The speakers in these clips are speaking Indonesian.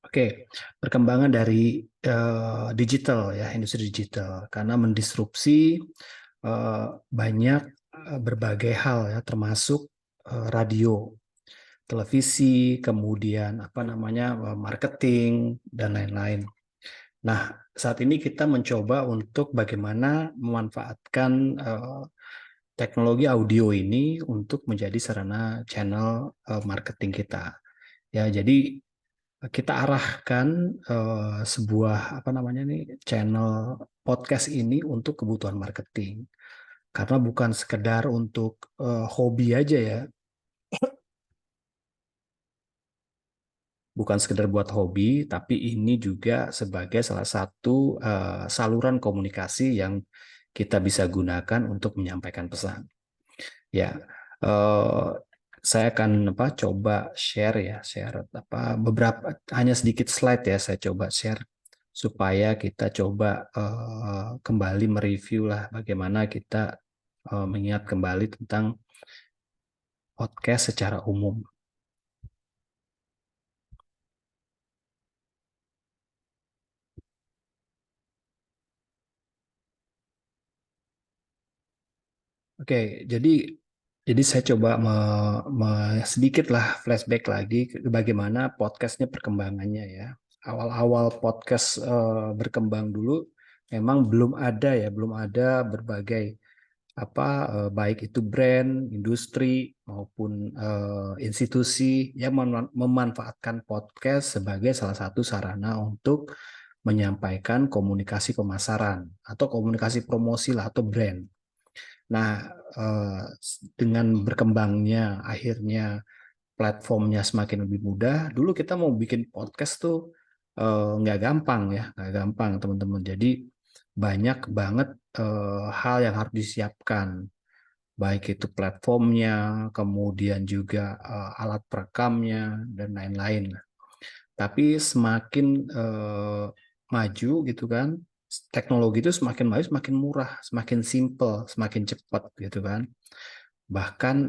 Oke, perkembangan dari digital ya, industri digital, karena mendisrupsi banyak berbagai hal ya, termasuk radio, televisi, kemudian apa namanya marketing dan lain-lain. Nah, saat ini kita mencoba untuk bagaimana memanfaatkan teknologi audio ini untuk menjadi sarana channel marketing kita. Ya, jadi kita arahkan sebuah apa namanya nih channel podcast ini untuk kebutuhan marketing karena bukan sekedar untuk hobi aja ya, bukan sekedar buat hobi, tapi ini juga sebagai salah satu saluran komunikasi yang kita bisa gunakan untuk menyampaikan pesan. Ya, eh, saya akan apa coba share ya, share apa beberapa hanya sedikit slide ya, saya coba share supaya kita coba kembali mereview lah bagaimana kita mengingat kembali tentang podcast secara umum. Oke, jadi saya coba sedikit lah flashback lagi ke bagaimana podcastnya perkembangannya ya. Awal-awal podcast berkembang dulu memang belum ada ya, belum ada berbagai apa baik itu brand, industri maupun institusi yang memanfaatkan podcast sebagai salah satu sarana untuk menyampaikan komunikasi pemasaran atau komunikasi promosi lah atau brand. Nah, eh, dengan berkembangnya akhirnya platformnya semakin lebih mudah. Dulu kita mau bikin podcast tuh nggak gampang ya, nggak gampang teman-teman. Jadi banyak banget hal yang harus disiapkan, baik itu platformnya, kemudian juga alat perekamnya dan lain-lain. Tapi semakin maju gitu kan, teknologi itu semakin maju, semakin murah, semakin simple, semakin cepat gitu kan. Bahkan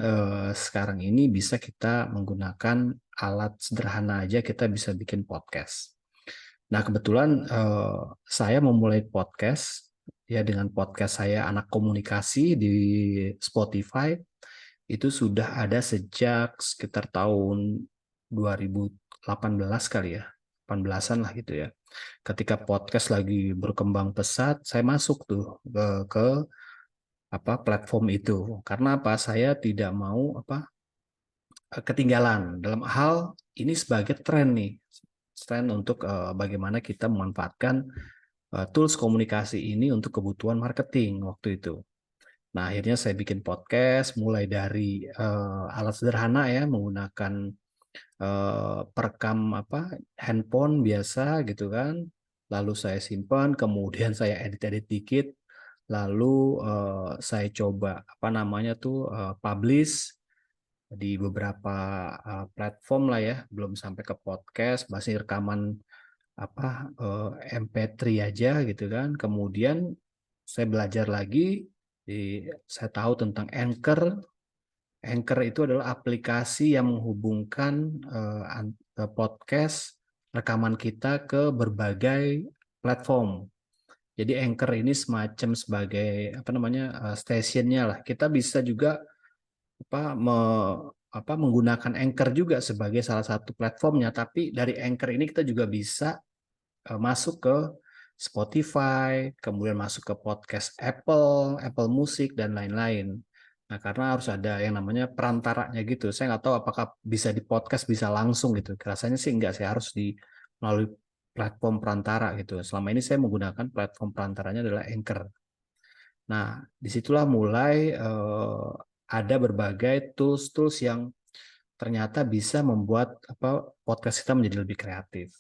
sekarang ini bisa kita menggunakan alat sederhana aja kita bisa bikin podcast. Nah, kebetulan saya memulai podcast ya dengan podcast saya Anak Komunikasi di Spotify itu sudah ada sejak sekitar tahun 2018 kali ya. 18-an lah gitu ya. Ketika podcast lagi berkembang pesat, saya masuk tuh ke apa platform itu. Karena apa? Saya tidak mau apa ketinggalan dalam hal ini sebagai tren nih. Tren untuk bagaimana kita memanfaatkan tools komunikasi ini untuk kebutuhan marketing waktu itu. Nah, akhirnya saya bikin podcast mulai dari alat sederhana ya, menggunakan perekam apa handphone biasa gitu kan. Lalu saya simpan, kemudian saya edit-edit dikit, lalu saya coba apa namanya tuh publish di beberapa platform lah ya, belum sampai ke podcast, masih rekaman apa MP3 aja gitu kan. Kemudian saya belajar lagi, saya tahu tentang Anchor. Anchor itu adalah aplikasi yang menghubungkan podcast rekaman kita ke berbagai platform. Jadi Anchor ini semacam sebagai apa namanya stationnya lah. Kita bisa juga apa menggunakan Anchor juga sebagai salah satu platformnya. Tapi dari Anchor ini kita juga bisa masuk ke Spotify, kemudian masuk ke podcast Apple, Apple Music dan lain-lain. Nah, karena harus ada yang namanya perantaranya gitu. Saya nggak tahu apakah bisa di podcast bisa langsung gitu. Rasanya sih nggak, saya harus di melalui platform perantara gitu. Selama ini saya menggunakan platform perantaranya adalah Anchor. Nah, disitulah mulai ada berbagai tools-tools yang ternyata bisa membuat apa podcast kita menjadi lebih kreatif.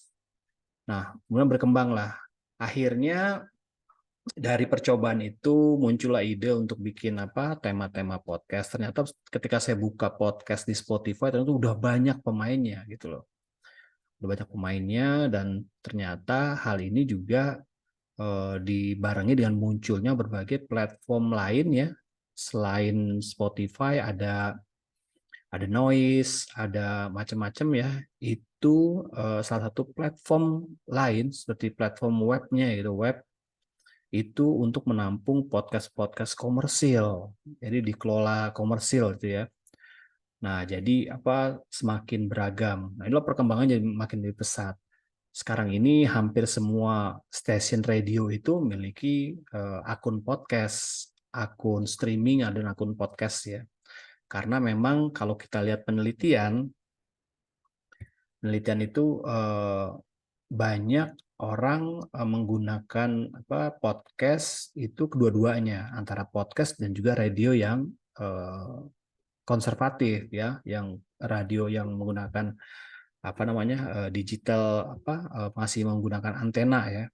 Nah, kemudian berkembanglah. Akhirnya dari percobaan itu muncullah ide untuk bikin apa tema-tema podcast. Ternyata ketika saya buka podcast di Spotify, ternyata udah banyak pemainnya gitu loh. Udah banyak pemainnya dan ternyata hal ini juga dibarengi dengan munculnya berbagai platform lain ya. Selain Spotify ada ada Noise, ada macam-macam ya. Itu salah satu platform lain seperti platform webnya gitu, web itu untuk menampung podcast-podcast komersil. Jadi dikelola komersil itu ya. Nah, jadi semakin beragam. Nah, inilah perkembangannya jadi makin lebih pesat. Sekarang ini hampir semua stasiun radio itu memiliki akun podcast, akun streaming dan akun podcast ya. Karena memang kalau kita lihat penelitian, penelitian itu banyak orang menggunakan podcast itu kedua-duanya, antara podcast dan juga radio yang konservatif ya, yang radio yang menggunakan digital masih menggunakan antena ya.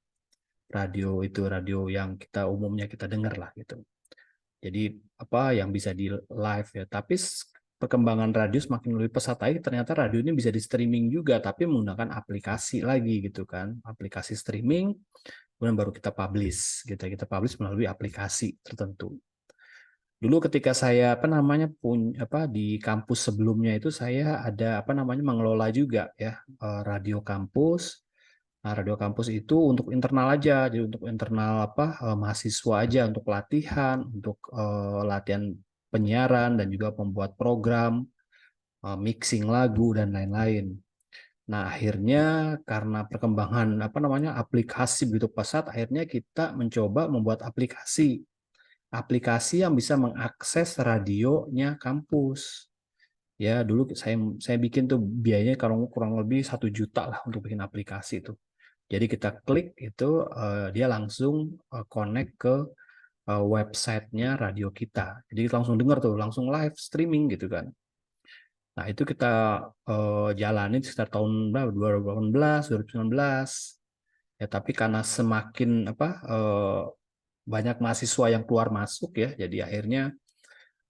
Radio itu radio yang umumnya kita dengar lah gitu. Jadi yang bisa di live ya. Tapi perkembangan radio semakin lebih pesat lagi. Ternyata radio ini bisa di streaming juga, tapi menggunakan aplikasi lagi gitu kan. Aplikasi streaming, kemudian baru kita publish. Gitu. Kita publish melalui aplikasi tertentu. Dulu ketika saya di kampus sebelumnya itu saya ada mengelola juga ya radio kampus. Nah, radio kampus itu untuk internal aja, jadi untuk internal mahasiswa aja, untuk latihan, untuk latihan penyiaran dan juga membuat program, mixing lagu dan lain-lain. Nah, akhirnya karena perkembangan aplikasi begitu pesat, akhirnya kita mencoba membuat aplikasi yang bisa mengakses radionya kampus. Ya, dulu saya bikin tuh biayanya kalau kurang lebih 1 juta lah untuk bikin aplikasi itu. Jadi kita klik itu dia langsung connect ke websitenya radio kita. Jadi kita langsung dengar tuh, langsung live streaming gitu kan. Nah itu kita jalanin sekitar tahun 2018, 2019. Ya tapi karena semakin banyak mahasiswa yang keluar masuk ya, jadi akhirnya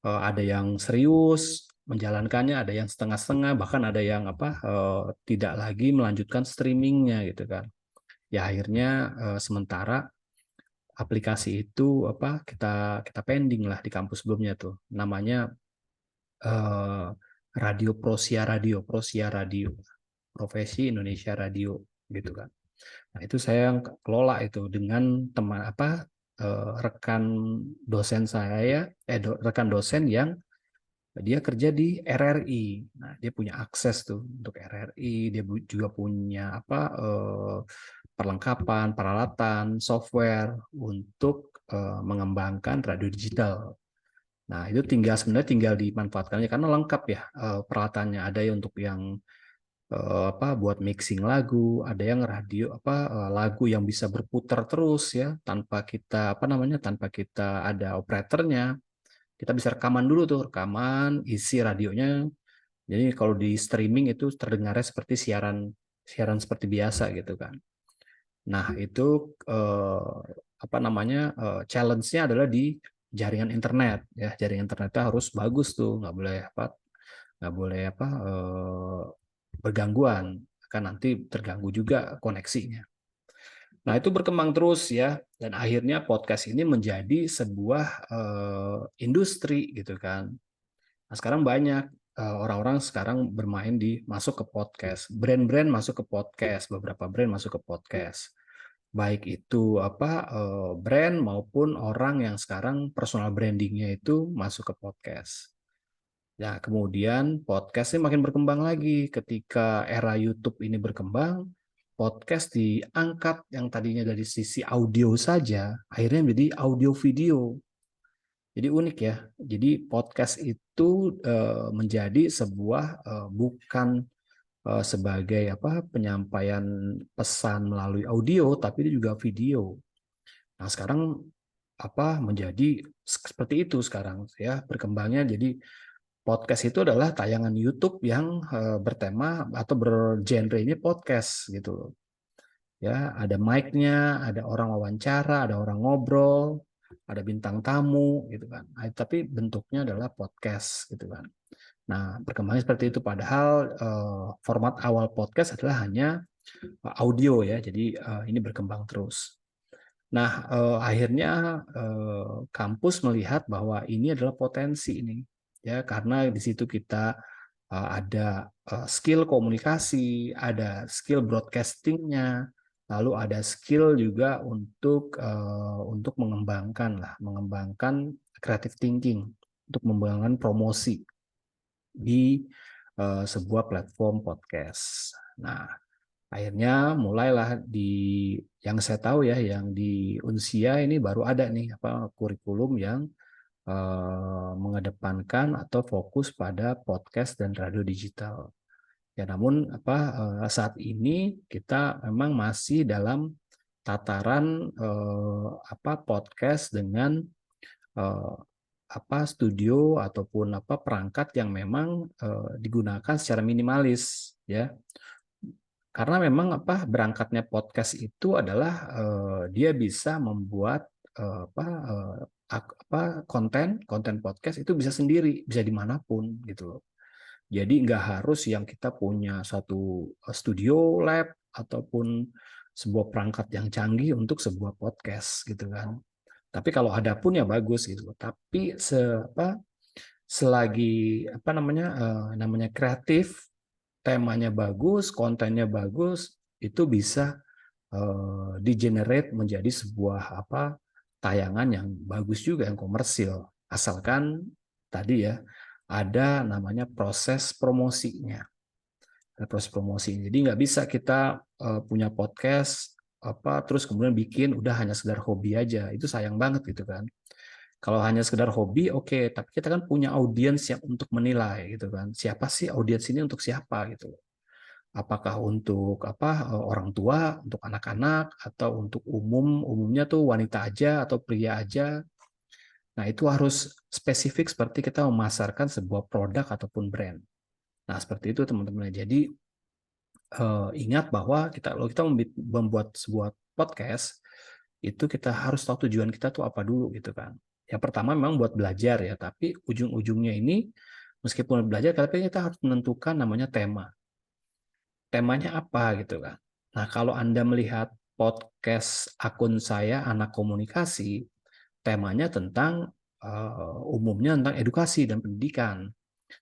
ada yang serius menjalankannya, ada yang setengah-setengah, bahkan ada yang tidak lagi melanjutkan streamingnya gitu kan. Ya akhirnya sementara aplikasi itu kita pending lah di kampus sebelumnya tuh, namanya Radio Prosia Radio, Profesi Indonesia Radio gitu kan. Nah itu saya yang kelola itu dengan teman rekan dosen saya rekan dosen yang dia kerja di RRI. Nah, dia punya akses tuh untuk RRI, dia juga punya perlengkapan, peralatan, software untuk mengembangkan radio digital. Nah, itu sebenarnya tinggal dimanfaatkannya karena lengkap ya peralatannya. Ada yang untuk yang buat mixing lagu, ada yang radio lagu yang bisa berputar terus ya tanpa kita tanpa kita ada operatornya. Kita bisa rekaman dulu tuh, rekaman isi radionya. Jadi kalau di streaming itu terdengarnya seperti siaran seperti biasa gitu kan. Nah, itu challenge-nya adalah di jaringan internet ya. Jaringan internetnya harus bagus tuh, nggak boleh bergangguan, kan nanti terganggu juga koneksinya. Nah, itu berkembang terus ya, dan akhirnya podcast ini menjadi sebuah industri gitu kan. Nah, sekarang banyak orang-orang sekarang masuk ke podcast, brand-brand masuk ke podcast, beberapa brand masuk ke podcast. Baik itu brand maupun orang yang sekarang personal brandingnya itu masuk ke podcast. Ya, kemudian podcast ini makin berkembang lagi ketika era YouTube ini berkembang, podcast diangkat yang tadinya dari sisi audio saja, akhirnya menjadi audio video. Jadi unik ya. Jadi podcast itu menjadi sebuah bukan sebagai penyampaian pesan melalui audio, tapi itu juga video. Nah sekarang menjadi seperti itu sekarang ya berkembangnya. Jadi podcast itu adalah tayangan YouTube yang bertema atau bergenre ini podcast gitu. Ya, ada mic-nya, ada orang wawancara, ada orang ngobrol, ada bintang tamu gitu kan. Nah, tapi bentuknya adalah podcast gitu kan. Nah, perkembangannya seperti itu padahal format awal podcast adalah hanya audio ya. Jadi ini berkembang terus. Nah, akhirnya kampus melihat bahwa ini adalah potensi ini ya karena di situ kita ada skill komunikasi, ada skill broadcastingnya, lalu ada skill juga untuk mengembangkan creative thinking, untuk mengembangkan promosi di sebuah platform podcast. Nah, akhirnya mulailah yang saya tahu ya, yang di Unsia ini baru ada nih kurikulum yang mengedepankan atau fokus pada podcast dan radio digital. Ya, namun saat ini kita memang masih dalam tataran podcast dengan eh, studio ataupun perangkat yang memang digunakan secara minimalis, ya. Karena memang berangkatnya podcast itu adalah dia bisa membuat konten podcast itu bisa sendiri, bisa dimanapun gitu loh. Jadi nggak harus yang kita punya satu studio lab ataupun sebuah perangkat yang canggih untuk sebuah podcast gitu kan. Tapi kalau ada pun ya bagus gitu loh. Tapi selagi namanya kreatif, temanya bagus, kontennya bagus, itu bisa di-generate menjadi sebuah tayangan yang bagus juga, yang komersil. Asalkan tadi ya ada namanya proses promosinya. Ada proses promosi. Jadi nggak bisa kita punya podcast terus kemudian bikin udah hanya sekedar hobi aja. Itu sayang banget gitu kan. Kalau hanya sekedar hobi, oke, tapi kita kan punya audiens yang untuk menilai gitu kan. Siapa sih audiens ini untuk siapa gitu. Apakah untuk orang tua, untuk anak-anak, atau untuk umumnya tuh wanita aja atau pria aja. Nah, itu harus spesifik seperti kita memasarkan sebuah produk ataupun brand. Nah, seperti itu teman-teman. Jadi ingat bahwa kalau kita membuat sebuah podcast, itu kita harus tahu tujuan kita tuh apa dulu gitu kan. Yang pertama memang buat belajar ya, tapi ujung-ujungnya ini meskipun belajar, tapi kita harus menentukan namanya tema. Temanya apa gitu kan. Nah, kalau Anda melihat podcast akun saya, Anak Komunikasi, temanya tentang umumnya tentang edukasi dan pendidikan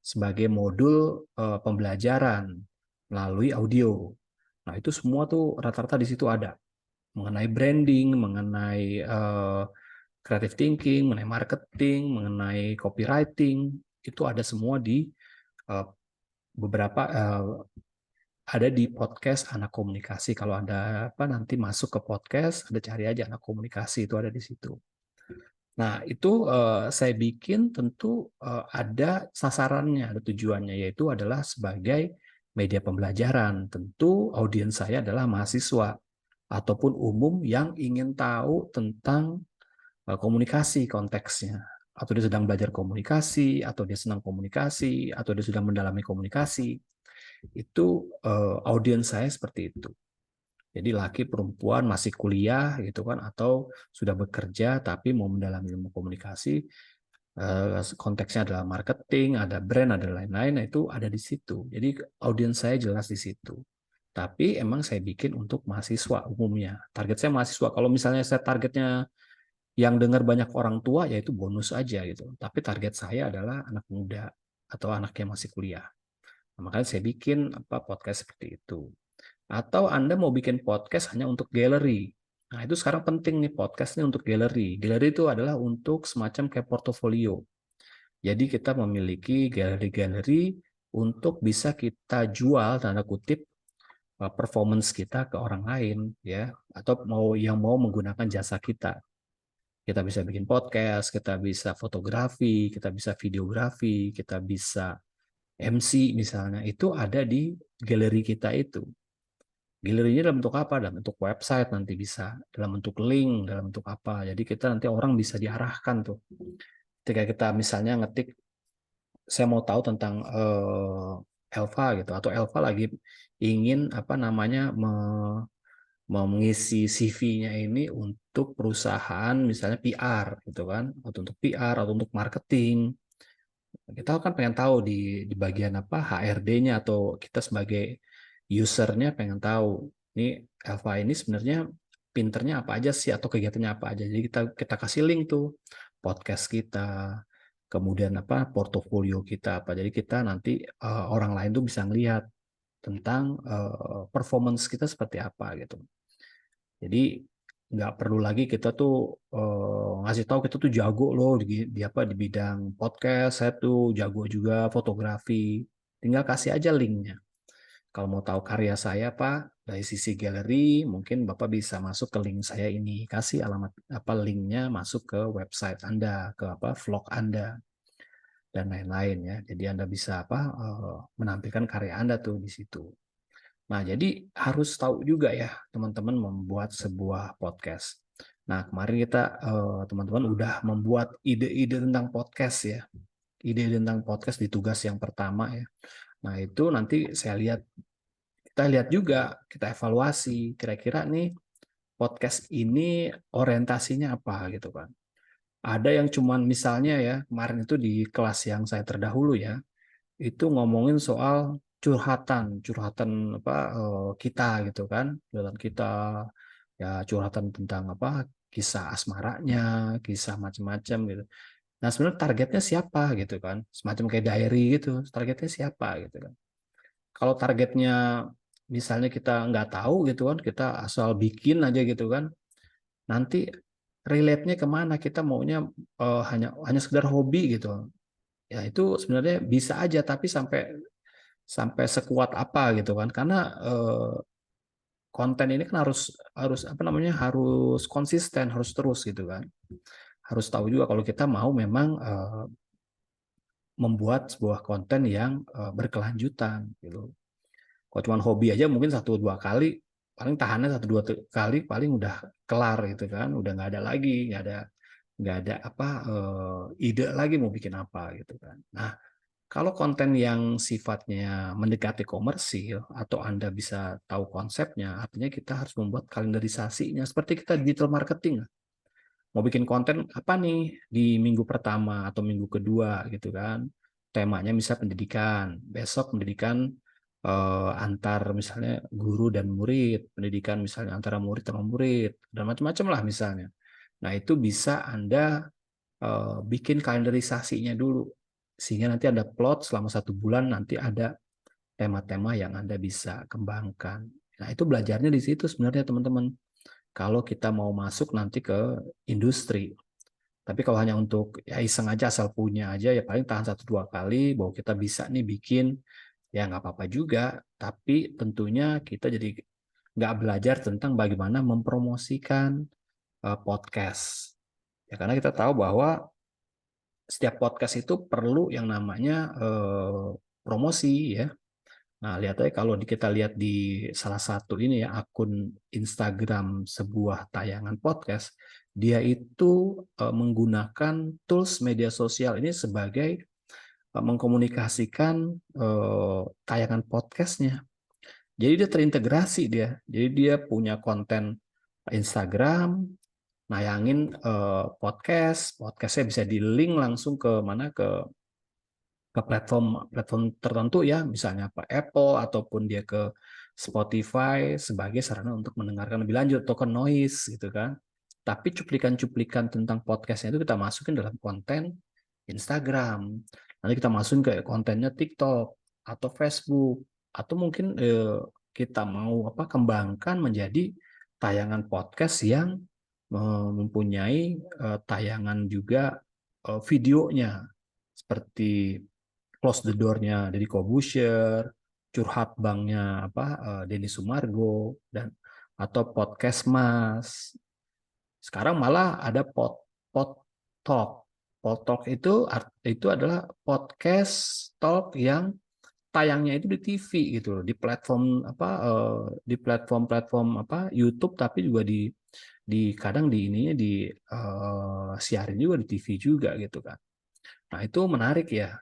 sebagai modul pembelajaran melalui audio. Nah, itu semua tuh rata-rata di situ ada. Mengenai branding, mengenai creative thinking, mengenai marketing, mengenai copywriting, itu ada semua di uh, beberapa ada di podcast Anak Komunikasi. Kalau Anda nanti masuk ke podcast, Anda cari aja Anak Komunikasi, itu ada di situ. Nah, itu saya bikin tentu ada sasarannya, ada tujuannya, yaitu adalah sebagai media pembelajaran. Tentu audiens saya adalah mahasiswa ataupun umum yang ingin tahu tentang komunikasi konteksnya. Atau dia sedang belajar komunikasi, atau dia senang komunikasi, atau dia sedang mendalami komunikasi. Itu audiens saya seperti itu. Jadi laki perempuan masih kuliah gitu kan, atau sudah bekerja tapi mau mendalami ilmu komunikasi, konteksnya adalah marketing, ada brand, ada lain-lain, nah itu ada di situ. Jadi audiens saya jelas di situ. Tapi emang saya bikin untuk mahasiswa umumnya. Target saya mahasiswa. Kalau misalnya saya targetnya yang dengar banyak orang tua, ya itu bonus aja gitu. Tapi target saya adalah anak muda atau anak yang masih kuliah. Nah, makanya saya bikin podcast seperti itu. Atau Anda mau bikin podcast hanya untuk galeri. Nah, itu sekarang penting nih podcast ini untuk galeri. Galeri itu adalah untuk semacam kayak portofolio. Jadi kita memiliki galeri-galeri untuk bisa kita jual tanda kutip performance kita ke orang lain ya, atau mau menggunakan jasa kita. Kita bisa bikin podcast, kita bisa fotografi, kita bisa videografi, kita bisa MC misalnya. Itu ada di galeri kita itu. Galerinya dalam bentuk apa? Dalam bentuk website nanti bisa, dalam bentuk link, dalam bentuk apa. Jadi kita nanti orang bisa diarahkan tuh. Ketika kita misalnya ngetik, saya mau tahu tentang Elva gitu, atau Elva lagi ingin mengisi CV-nya ini untuk perusahaan misalnya PR gitu kan, atau untuk PR atau untuk marketing. Kita kan pengen tahu di bagian HRD-nya, atau kita sebagai usernya pengen tahu ini Elva ini sebenarnya pinternya apa aja sih, atau kegiatannya apa aja. Jadi kita kasih link tuh podcast kita, kemudian apa portofolio kita apa. Jadi kita nanti orang lain tuh bisa ngelihat tentang performance kita seperti apa gitu. Jadi nggak perlu lagi kita tuh ngasih tahu kita tuh jago loh di apa di bidang podcast, saya tuh jago juga fotografi. Tinggal kasih aja linknya. Kalau mau tahu karya saya Pak dari sisi galeri, mungkin Bapak bisa masuk ke link saya ini. Kasih alamat apa linknya masuk ke website Anda, ke apa vlog Anda dan lain-lain ya. Jadi Anda bisa apa menampilkan karya Anda tuh di situ. Nah, jadi harus tahu juga ya teman-teman membuat sebuah podcast. Nah, kemarin kita teman-teman udah membuat ide-ide tentang podcast ya. Ide tentang podcast di tugas yang pertama ya. Nah, itu nanti kita lihat juga, kita evaluasi kira-kira nih podcast ini orientasinya apa gitu kan. Ada yang cuman misalnya ya, kemarin itu di kelas yang saya terdahulu ya, itu ngomongin soal curhatan, curhatan apa kita gitu kan, curhatan kita ya curhatan tentang apa kisah asmaranya, kisah macam-macam gitu. Nah sebenarnya targetnya siapa gitu kan, semacam kayak diary gitu, targetnya siapa gitu kan. Kalau targetnya misalnya kita nggak tahu gitu kan, kita asal bikin aja gitu kan, nanti relate-nya kemana? Kita maunya hanya hanya sekedar hobi gitu. Ya itu sebenarnya bisa aja, tapi sampai sampai sekuat apa gitu kan? Karena konten ini kan harus harus apa namanya harus konsisten, harus terus gitu kan. Harus tahu juga kalau kita mau memang membuat sebuah konten yang berkelanjutan gitu. Kalau cuma hobi aja mungkin satu dua kali, paling tahannya satu dua kali paling udah kelar gitu kan, udah nggak ada lagi, nggak ada apa ide lagi mau bikin apa gitu kan. Nah kalau konten yang sifatnya mendekati komersil atau Anda bisa tahu konsepnya, artinya kita harus membuat kalenderisasinya seperti kita digital marketing. Mau bikin konten apa nih di minggu pertama atau minggu kedua gitu kan. Temanya bisa pendidikan, besok pendidikan antar misalnya guru dan murid, pendidikan misalnya antara murid sama murid, dan macam-macam lah misalnya. Nah itu bisa Anda bikin kalenderisasinya dulu, sehingga nanti ada plot selama 1 bulan, nanti ada tema-tema yang Anda bisa kembangkan. Nah itu belajarnya di situ sebenarnya teman-teman. Kalau kita mau masuk nanti ke industri, tapi kalau hanya untuk ya iseng aja asal punya aja ya paling tahan satu dua kali bahwa kita bisa nih bikin ya nggak apa-apa juga. Tapi tentunya kita jadi nggak belajar tentang bagaimana mempromosikan podcast. Ya karena kita tahu bahwa setiap podcast itu perlu yang namanya promosi ya. Nah, lihat aja kalau kita lihat di salah satu ini ya akun Instagram sebuah tayangan podcast, dia itu menggunakan tools media sosial ini sebagai mengkomunikasikan tayangan podcastnya. Jadi dia terintegrasi dia. Jadi dia punya konten Instagram, nayangin podcastnya bisa di link langsung ke mana ke platform platform tertentu ya, misalnya apa Apple ataupun dia ke Spotify sebagai sarana untuk mendengarkan lebih lanjut atau ke Noise gitu kan. Tapi cuplikan-cuplikan tentang podcastnya itu kita masukin dalam konten Instagram. Nanti kita masukin ke kontennya TikTok atau Facebook atau mungkin kita mau apa kembangkan menjadi tayangan podcast yang mempunyai tayangan juga videonya seperti Close the Door-nya Deddy Corbuzier, Curhat Bangnya apa Denny Sumargo dan atau podcast Mas. Sekarang malah ada pod talk. Pod talk itu adalah podcast talk yang tayangnya itu di TV gitu loh, di platform apa di platform-platform apa YouTube tapi juga di kadang di ininya di siarin juga di TV juga gitu kan. Nah, itu menarik ya.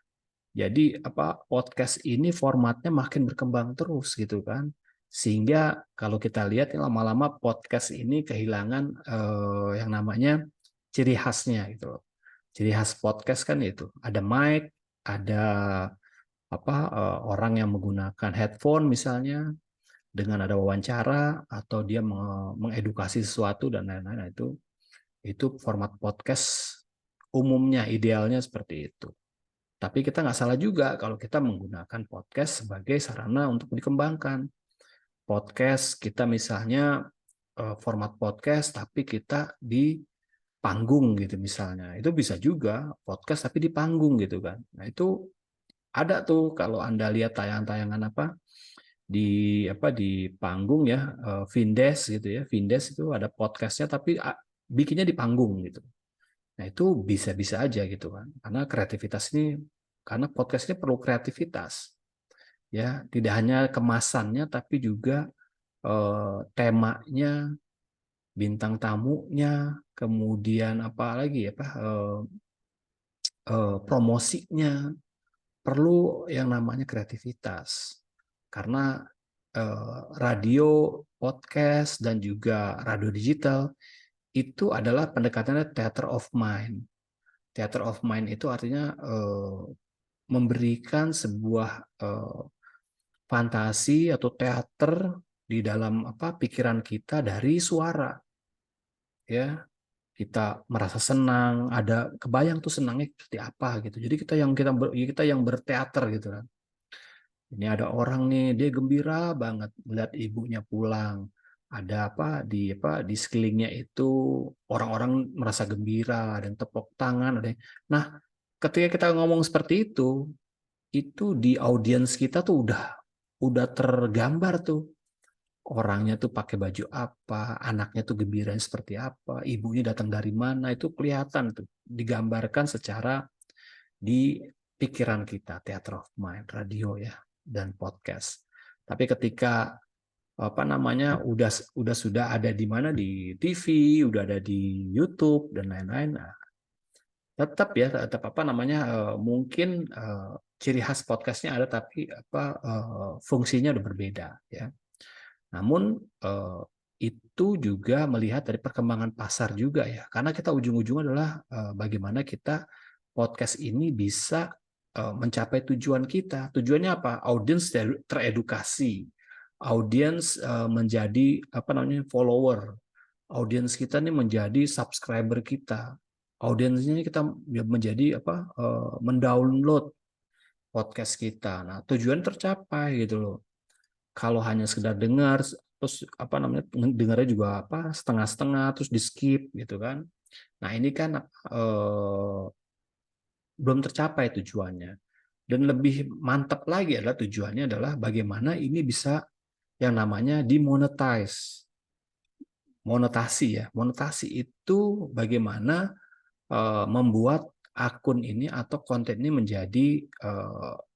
Jadi apa podcast ini formatnya makin berkembang terus gitu kan. Sehingga kalau kita lihat lama-lama podcast ini kehilangan yang namanya ciri khasnya gitu loh. Ciri khas podcast kan itu ada mic, ada apa orang yang menggunakan headphone misalnya dengan ada wawancara atau dia mengedukasi sesuatu dan lain-lain. Nah, itu format podcast umumnya, idealnya seperti itu. Tapi kita nggak salah juga kalau kita menggunakan podcast sebagai sarana untuk dikembangkan. Podcast kita misalnya format podcast, tapi kita di panggung gitu misalnya. Itu bisa juga podcast tapi di panggung gitu kan. Nah itu ada tuh kalau Anda lihat tayangan-tayangan di panggung ya, Vindes gitu ya. Vindes itu ada podcastnya tapi bikinnya di panggung gitu. Nah itu bisa-bisa aja gitu kan. Karena podcast ini perlu kreativitas ya, tidak hanya kemasannya tapi juga temanya, bintang tamunya, kemudian apa lagi ya Pak, promosinya, perlu yang namanya kreativitas. Karena radio, podcast, dan juga radio digital itu adalah pendekatannya theater of mind. Theater of mind itu artinya memberikan sebuah fantasi atau teater di dalam pikiran kita dari suara, ya. Kita merasa senang, ada kebayang tuh senangnya seperti apa gitu. Jadi kita yang berteater gitu kan. Ini ada orang nih, dia gembira banget melihat ibunya pulang. Ada di sekelilingnya itu orang-orang merasa gembira, ada yang tepuk tangan, Nah, ketika kita ngomong seperti itu di audiens kita tuh udah tergambar tuh. Orangnya tuh pakai baju apa, anaknya tuh gembiranya seperti apa, ibunya datang dari mana, itu kelihatan tuh, digambarkan secara di pikiran kita, theater of mind, radio ya, dan podcast. Tapi ketika sudah ada di mana, di TV, udah ada di YouTube dan lain-lain, nah, tetap mungkin ciri khas podcastnya ada, tapi fungsinya udah berbeda ya. Namun itu juga melihat dari perkembangan pasar juga ya, karena kita ujung-ujungnya adalah bagaimana kita podcast ini bisa mencapai tujuan kita. Tujuannya apa? Audiens teredukasi, audiens menjadi follower, audiens kita nih menjadi subscriber kita, audiensnya kita menjadi mendownload podcast kita. Nah, tujuan tercapai gitu loh. Kalau hanya sekedar dengar terus dengarnya juga setengah-setengah terus di skip gitu kan. Nah, ini kan belum tercapai tujuannya. Dan lebih mantap lagi adalah tujuannya adalah bagaimana ini bisa yang namanya dimonetize. Monetasi ya. Monetasi itu bagaimana membuat akun ini atau konten ini menjadi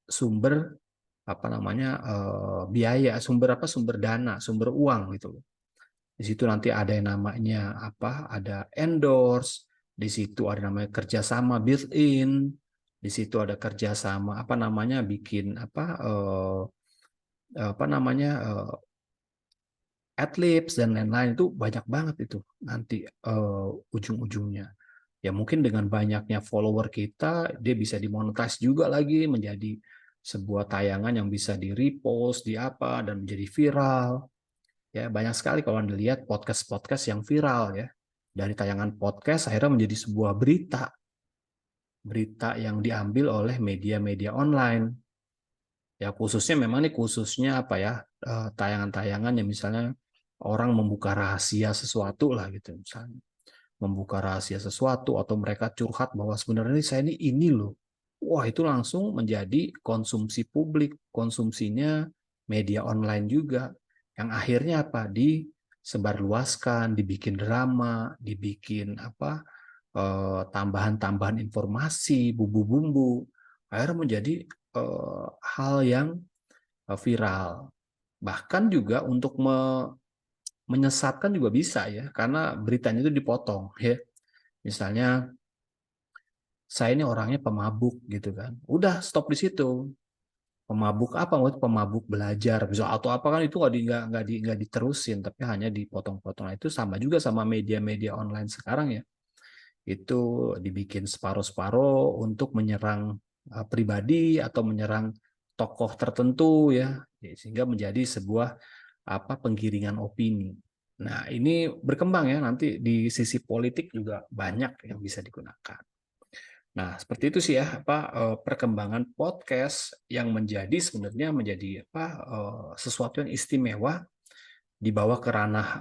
sumber biaya, sumber dana, sumber uang gitu. Di situ nanti ada yang namanya ada endorse, di situ ada namanya kerjasama built-in, di situ ada kerjasama bikin adlibs dan lain-lain, itu banyak banget itu nanti ujung-ujungnya. Ya mungkin dengan banyaknya follower kita, dia bisa dimonetize juga lagi menjadi sebuah tayangan yang bisa di-repost, dan menjadi viral. Ya, banyak sekali kalau Anda lihat podcast-podcast yang viral ya. Dari tayangan podcast akhirnya menjadi sebuah berita. Berita yang diambil oleh media-media online. Ya khususnya tayangan-tayangan yang misalnya orang membuka rahasia sesuatu lah gitu misalnya. Membuka rahasia sesuatu atau mereka curhat bahwa sebenarnya saya ini loh. Wah, itu langsung menjadi konsumsi publik, konsumsinya media online juga. Yang akhirnya disebarluaskan, dibikin drama, dibikin tambahan-tambahan informasi, bumbu-bumbu. Akhirnya menjadi hal yang viral. Bahkan juga untuk menyesatkan juga bisa ya, karena beritanya itu dipotong ya. Misalnya saya ini orangnya pemabuk gitu kan. Udah stop di situ. Pemabuk apa? Pemabuk belajar bisa atau apa kan, itu nggak diterusin tapi hanya dipotong-potong. Itu sama juga sama media-media online sekarang ya. Itu dibikin separuh-separuh untuk menyerang pribadi atau menyerang tokoh tertentu ya, sehingga menjadi sebuah penggiringan opini. Nah, ini berkembang ya, nanti di sisi politik juga banyak yang bisa digunakan. Nah, seperti itu sih ya, perkembangan podcast yang sebenarnya menjadi sesuatu yang istimewa dibawa ke ranah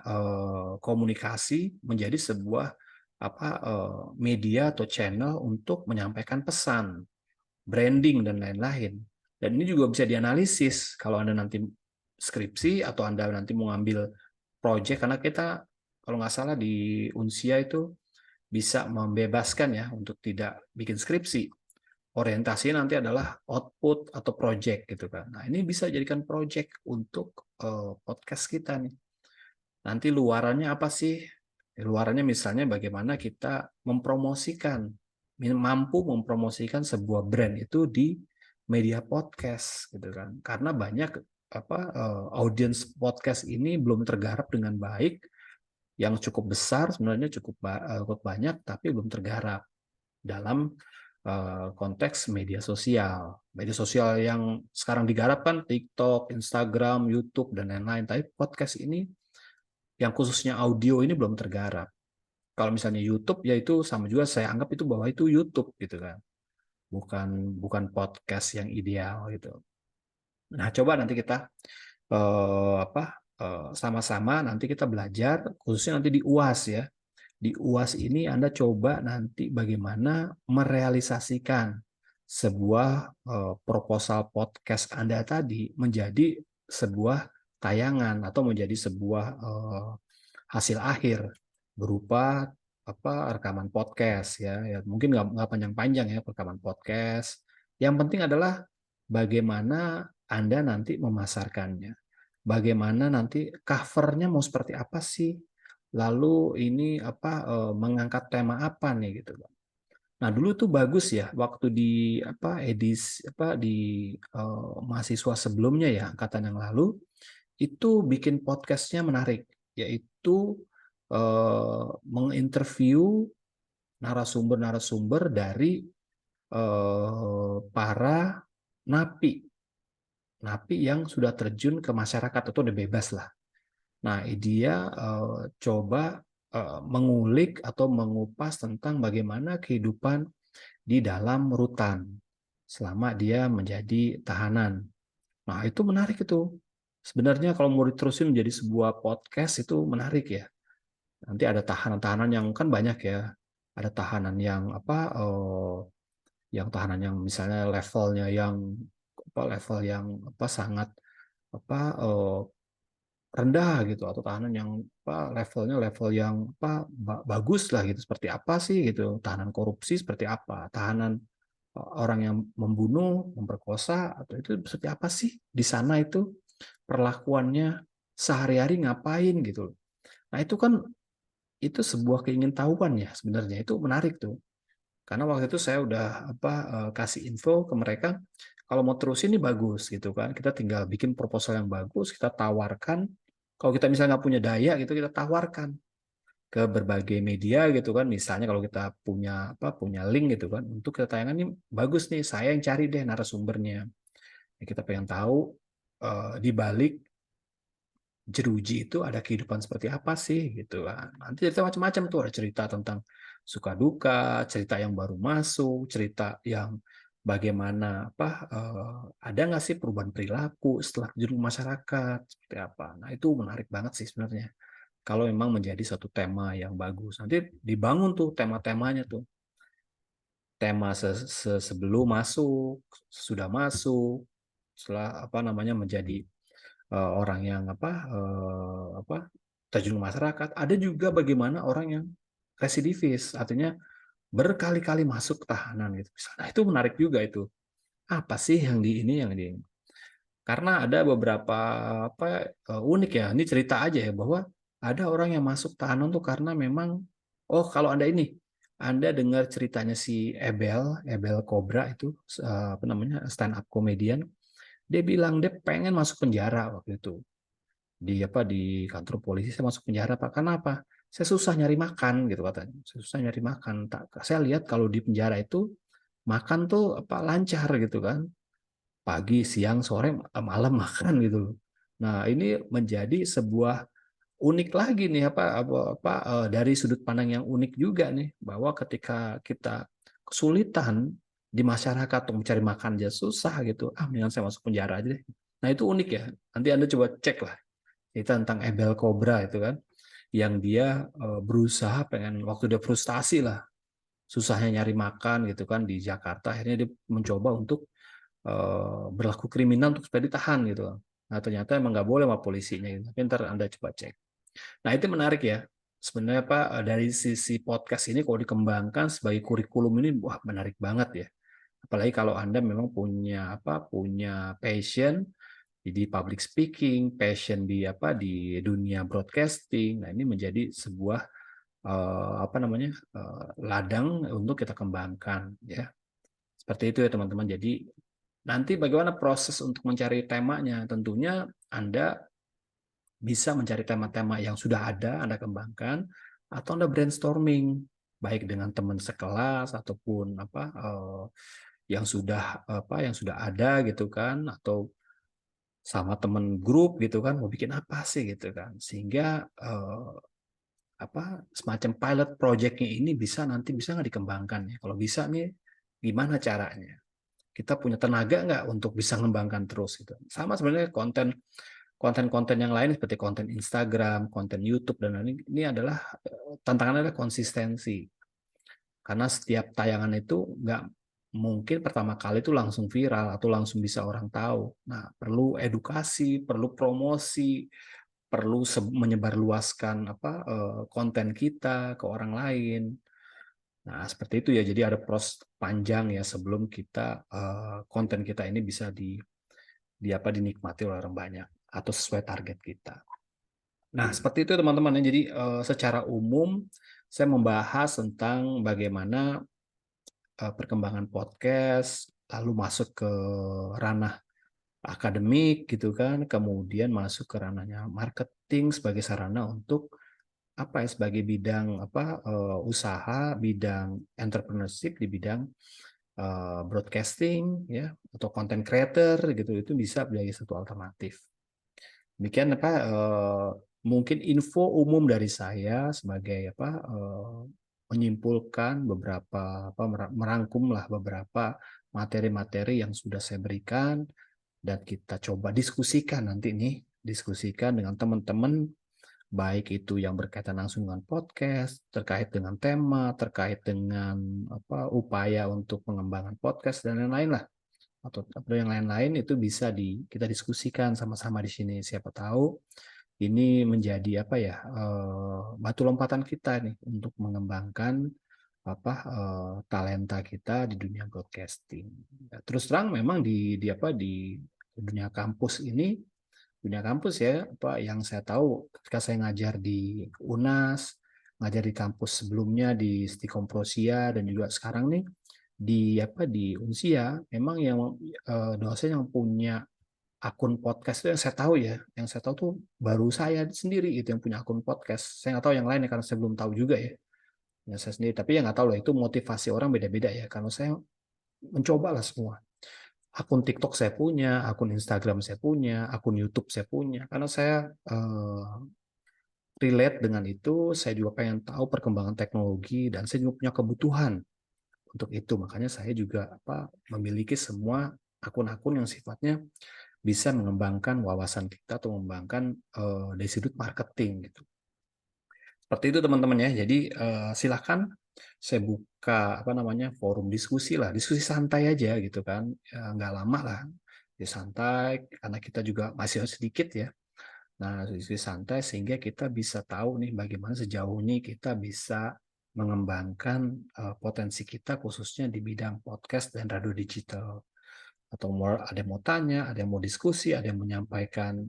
komunikasi menjadi sebuah media atau channel untuk menyampaikan pesan, branding dan lain-lain. Dan ini juga bisa dianalisis kalau Anda nanti skripsi atau Anda nanti mau ngambil project, karena kita kalau nggak salah di Unsia itu bisa membebaskan ya untuk tidak bikin skripsi. Orientasinya nanti adalah output atau project gitu kan. Nah, ini bisa jadikan project untuk podcast kita nih. Nanti luarannya apa sih? Luarannya misalnya bagaimana kita mampu mempromosikan sebuah brand itu di media podcast gitu kan. Karena banyak audiens podcast ini belum tergarap dengan baik, yang cukup besar sebenarnya cukup banyak tapi belum tergarap dalam konteks media sosial. Media sosial yang sekarang digarap kan TikTok, Instagram, YouTube dan lain-lain. Tapi podcast ini yang khususnya audio ini belum tergarap. Kalau misalnya YouTube ya itu sama juga, saya anggap itu bahwa itu YouTube gitu kan. Bukan bukan podcast yang ideal gitu. Nah, coba nanti kita sama-sama nanti kita belajar khususnya nanti di UAS ya. Di UAS ini Anda coba nanti bagaimana merealisasikan sebuah proposal podcast Anda tadi menjadi sebuah tayangan atau menjadi sebuah hasil akhir berupa rekaman podcast ya. Ya mungkin nggak panjang-panjang ya rekaman podcast. Yang penting adalah bagaimana Anda nanti memasarkannya. Bagaimana nanti covernya mau seperti apa sih? Lalu ini mengangkat tema apa nih gitu. Nah, dulu tuh bagus ya waktu di mahasiswa sebelumnya ya, angkatan yang lalu itu bikin podcastnya menarik, yaitu menginterview narasumber-narasumber dari para napi, napi yang sudah terjun ke masyarakat atau udah bebas lah. Nah, dia coba mengulik atau mengupas tentang bagaimana kehidupan di dalam rutan selama dia menjadi tahanan. Nah, itu menarik itu. Sebenarnya kalau mau diterusin menjadi sebuah podcast itu menarik ya. Nanti ada tahanan-tahanan yang kan banyak ya. Ada tahanan yang yang tahanan yang misalnya levelnya yang level yang sangat apa eh, rendah gitu, atau tahanan yang levelnya level yang bagus lah gitu, seperti apa sih gitu, tahanan korupsi seperti apa, tahanan orang yang membunuh, memperkosa, atau itu seperti apa sih di sana, itu perlakuannya sehari-hari ngapain gitu. Nah, itu kan itu sebuah keingintahuan ya, sebenarnya itu menarik tuh. Karena waktu itu saya udah kasih info ke mereka, kalau mau terus ini bagus gitu kan. Kita tinggal bikin proposal yang bagus, kita tawarkan. Kalau kita misalnya nggak punya daya gitu, kita tawarkan ke berbagai media gitu kan. Misalnya kalau kita punya link gitu kan, untuk kita tayangan ini bagus nih, saya yang cari deh narasumbernya. Ya, kita pengen tahu di balik jeruji itu ada kehidupan seperti apa sih gitu kan. Nanti cerita macam-macam tuh, ada cerita tentang suka duka, cerita yang baru masuk, cerita yang bagaimana ada nggak sih perubahan perilaku setelah terjun masyarakat seperti apa. Nah, itu menarik banget sih sebenarnya. Kalau memang menjadi satu tema yang bagus, nanti dibangun tuh tema-temanya tuh. Tema sebelum masuk, sudah masuk, setelah menjadi orang yang terjun masyarakat. Ada juga bagaimana orang yang residivis, artinya berkali-kali masuk tahanan gitu. Nah, itu menarik juga itu. Apa sih yang di ini yang di karena ada beberapa unik ya. Ini cerita aja ya, bahwa ada orang yang masuk tahanan tuh karena memang, kalau Anda dengar ceritanya si Ebel Cobra itu stand up comedian, dia bilang dia pengen masuk penjara waktu itu. Di kantor polisi, saya masuk penjara Pak. Kenapa? Saya susah nyari makan gitu katanya. Saya susah nyari makan. Saya lihat kalau di penjara itu makan tuh lancar gitu kan. Pagi, siang, sore, malam makan gitu loh. Nah, ini menjadi sebuah unik lagi nih dari sudut pandang yang unik juga nih, bahwa ketika kita kesulitan di masyarakat untuk mencari makan aja susah gitu, mendingan saya masuk penjara aja deh. Nah itu unik ya, nanti Anda coba cek lah cerita tentang Abel Cobra itu kan, yang dia berusaha pengen, waktu dia frustasi lah, susahnya nyari makan gitu kan di Jakarta, akhirnya dia mencoba untuk berlaku kriminal untuk supaya ditahan gitu. Nah ternyata emang nggak boleh sama polisinya gitu. Tapi ntar Anda coba cek. Nah itu menarik ya. Sebenarnya Pak, dari sisi podcast ini kalau dikembangkan sebagai kurikulum ini, wah menarik banget ya. Apalagi kalau Anda memang punya passion di public speaking, passion di dunia broadcasting. Nah ini menjadi sebuah ladang untuk kita kembangkan ya. Seperti itu ya teman-teman. Jadi nanti bagaimana proses untuk mencari temanya? Tentunya Anda bisa mencari tema-tema yang sudah ada, Anda kembangkan, atau Anda brainstorming, baik dengan teman sekelas ataupun yang sudah ada gitu kan, atau sama teman grup gitu kan, mau bikin apa sih gitu kan, sehingga semacam pilot project-nya ini bisa nggak dikembangkan ya? Kalau bisa nih, gimana caranya? Kita punya tenaga nggak untuk bisa mengembangkan terus gitu. Sama sebenarnya konten-konten yang lain seperti konten Instagram, konten YouTube dan lain ini adalah tantangannya adalah konsistensi. Karena setiap tayangan itu nggak mungkin pertama kali itu langsung viral atau langsung bisa orang tahu. Nah, perlu edukasi, perlu promosi, perlu menyebarluaskan konten kita ke orang lain. Nah, seperti itu ya. Jadi ada proses panjang ya sebelum konten kita ini bisa dinikmati oleh orang banyak atau sesuai target kita. Nah, seperti itu teman-teman. Jadi secara umum saya membahas tentang bagaimana perkembangan podcast, lalu masuk ke ranah akademik gitu kan, kemudian masuk ke ranahnya marketing sebagai sarana untuk sebagai bidang usaha, bidang entrepreneurship di bidang broadcasting ya, atau content creator gitu, itu bisa menjadi satu alternatif. Demikian mungkin info umum dari saya sebagai menyimpulkan merangkumlah beberapa materi-materi yang sudah saya berikan, dan kita coba diskusikan dengan teman-teman, baik itu yang berkaitan langsung dengan podcast, terkait dengan tema, terkait dengan upaya untuk pengembangan podcast dan lain-lain lah, atau yang lain-lain itu bisa kita diskusikan sama-sama di sini. Siapa tahu ini menjadi batu lompatan kita nih untuk mengembangkan talenta kita di dunia broadcasting. Ya, terus terang memang di dunia kampus ini, dunia kampus ya, yang saya tahu ketika saya ngajar di UNAS, ngajar di kampus sebelumnya di Stikom Prosia, dan juga sekarang nih di Unsia, memang yang dosen yang punya akun podcast itu yang saya tahu ya, yang saya tahu tuh baru saya sendiri itu yang punya akun podcast. Saya nggak tahu yang lain ya, karena saya belum tahu juga ya. Ya saya sendiri, tapi ya nggak tahu lah, itu motivasi orang beda-beda ya. Karena saya mencoba lah semua. Akun TikTok saya punya, akun Instagram saya punya, akun YouTube saya punya. Karena saya relate dengan itu, saya juga pengen tahu perkembangan teknologi, dan saya juga punya kebutuhan untuk itu. Makanya saya juga memiliki semua akun-akun yang sifatnya bisa mengembangkan wawasan kita atau mengembangkan dari sudut marketing gitu. Seperti itu teman-teman ya. Jadi silakan saya buka forum diskusi lah, diskusi santai aja gitu kan, ya, nggak lama lah, diskusi santai karena kita juga masih sedikit ya. Nah, diskusi santai sehingga kita bisa tahu nih bagaimana sejauh ini kita bisa mengembangkan potensi kita khususnya di bidang podcast dan radio digital. Atau ada yang mau tanya, ada yang mau diskusi, ada yang menyampaikan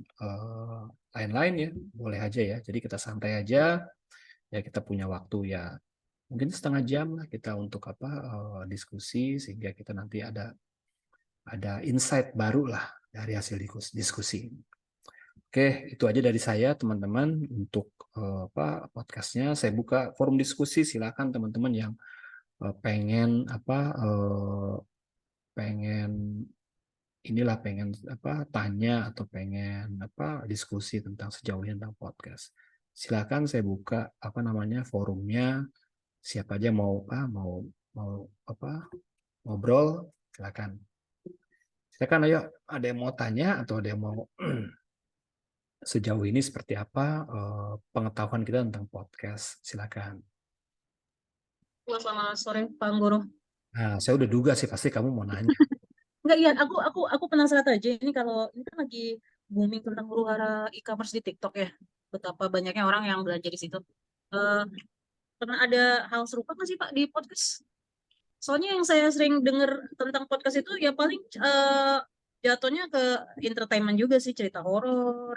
lain-lain ya, boleh aja ya. Jadi kita santai aja ya, kita punya waktu ya mungkin setengah jam lah kita untuk diskusi, sehingga kita nanti ada insight baru lah dari hasil diskusi. Oke, itu aja dari saya teman-teman untuk podcastnya. Saya buka forum diskusi, silakan teman-teman yang pengen tanya atau pengen diskusi tentang sejauh ini tentang podcast. Silakan saya buka forumnya, siapa aja mau mau apa ngobrol, silakan. Silakan, ayo, ada yang mau tanya atau ada yang mau sejauh ini seperti apa pengetahuan kita tentang podcast, silakan. Selamat sore Pak Guru. Nah, saya udah duga sih pasti kamu mau nanya. Enggak, iya, aku penasaran aja ini kalau ini kan lagi booming tentang huru-hara e-commerce di TikTok ya. Betapa banyaknya orang yang belanja di situ. Eh, Pernah ada hal serupa nggak sih Pak di podcast? Soalnya yang saya sering dengar tentang podcast itu ya paling jatuhnya ke entertainment juga sih, cerita horor,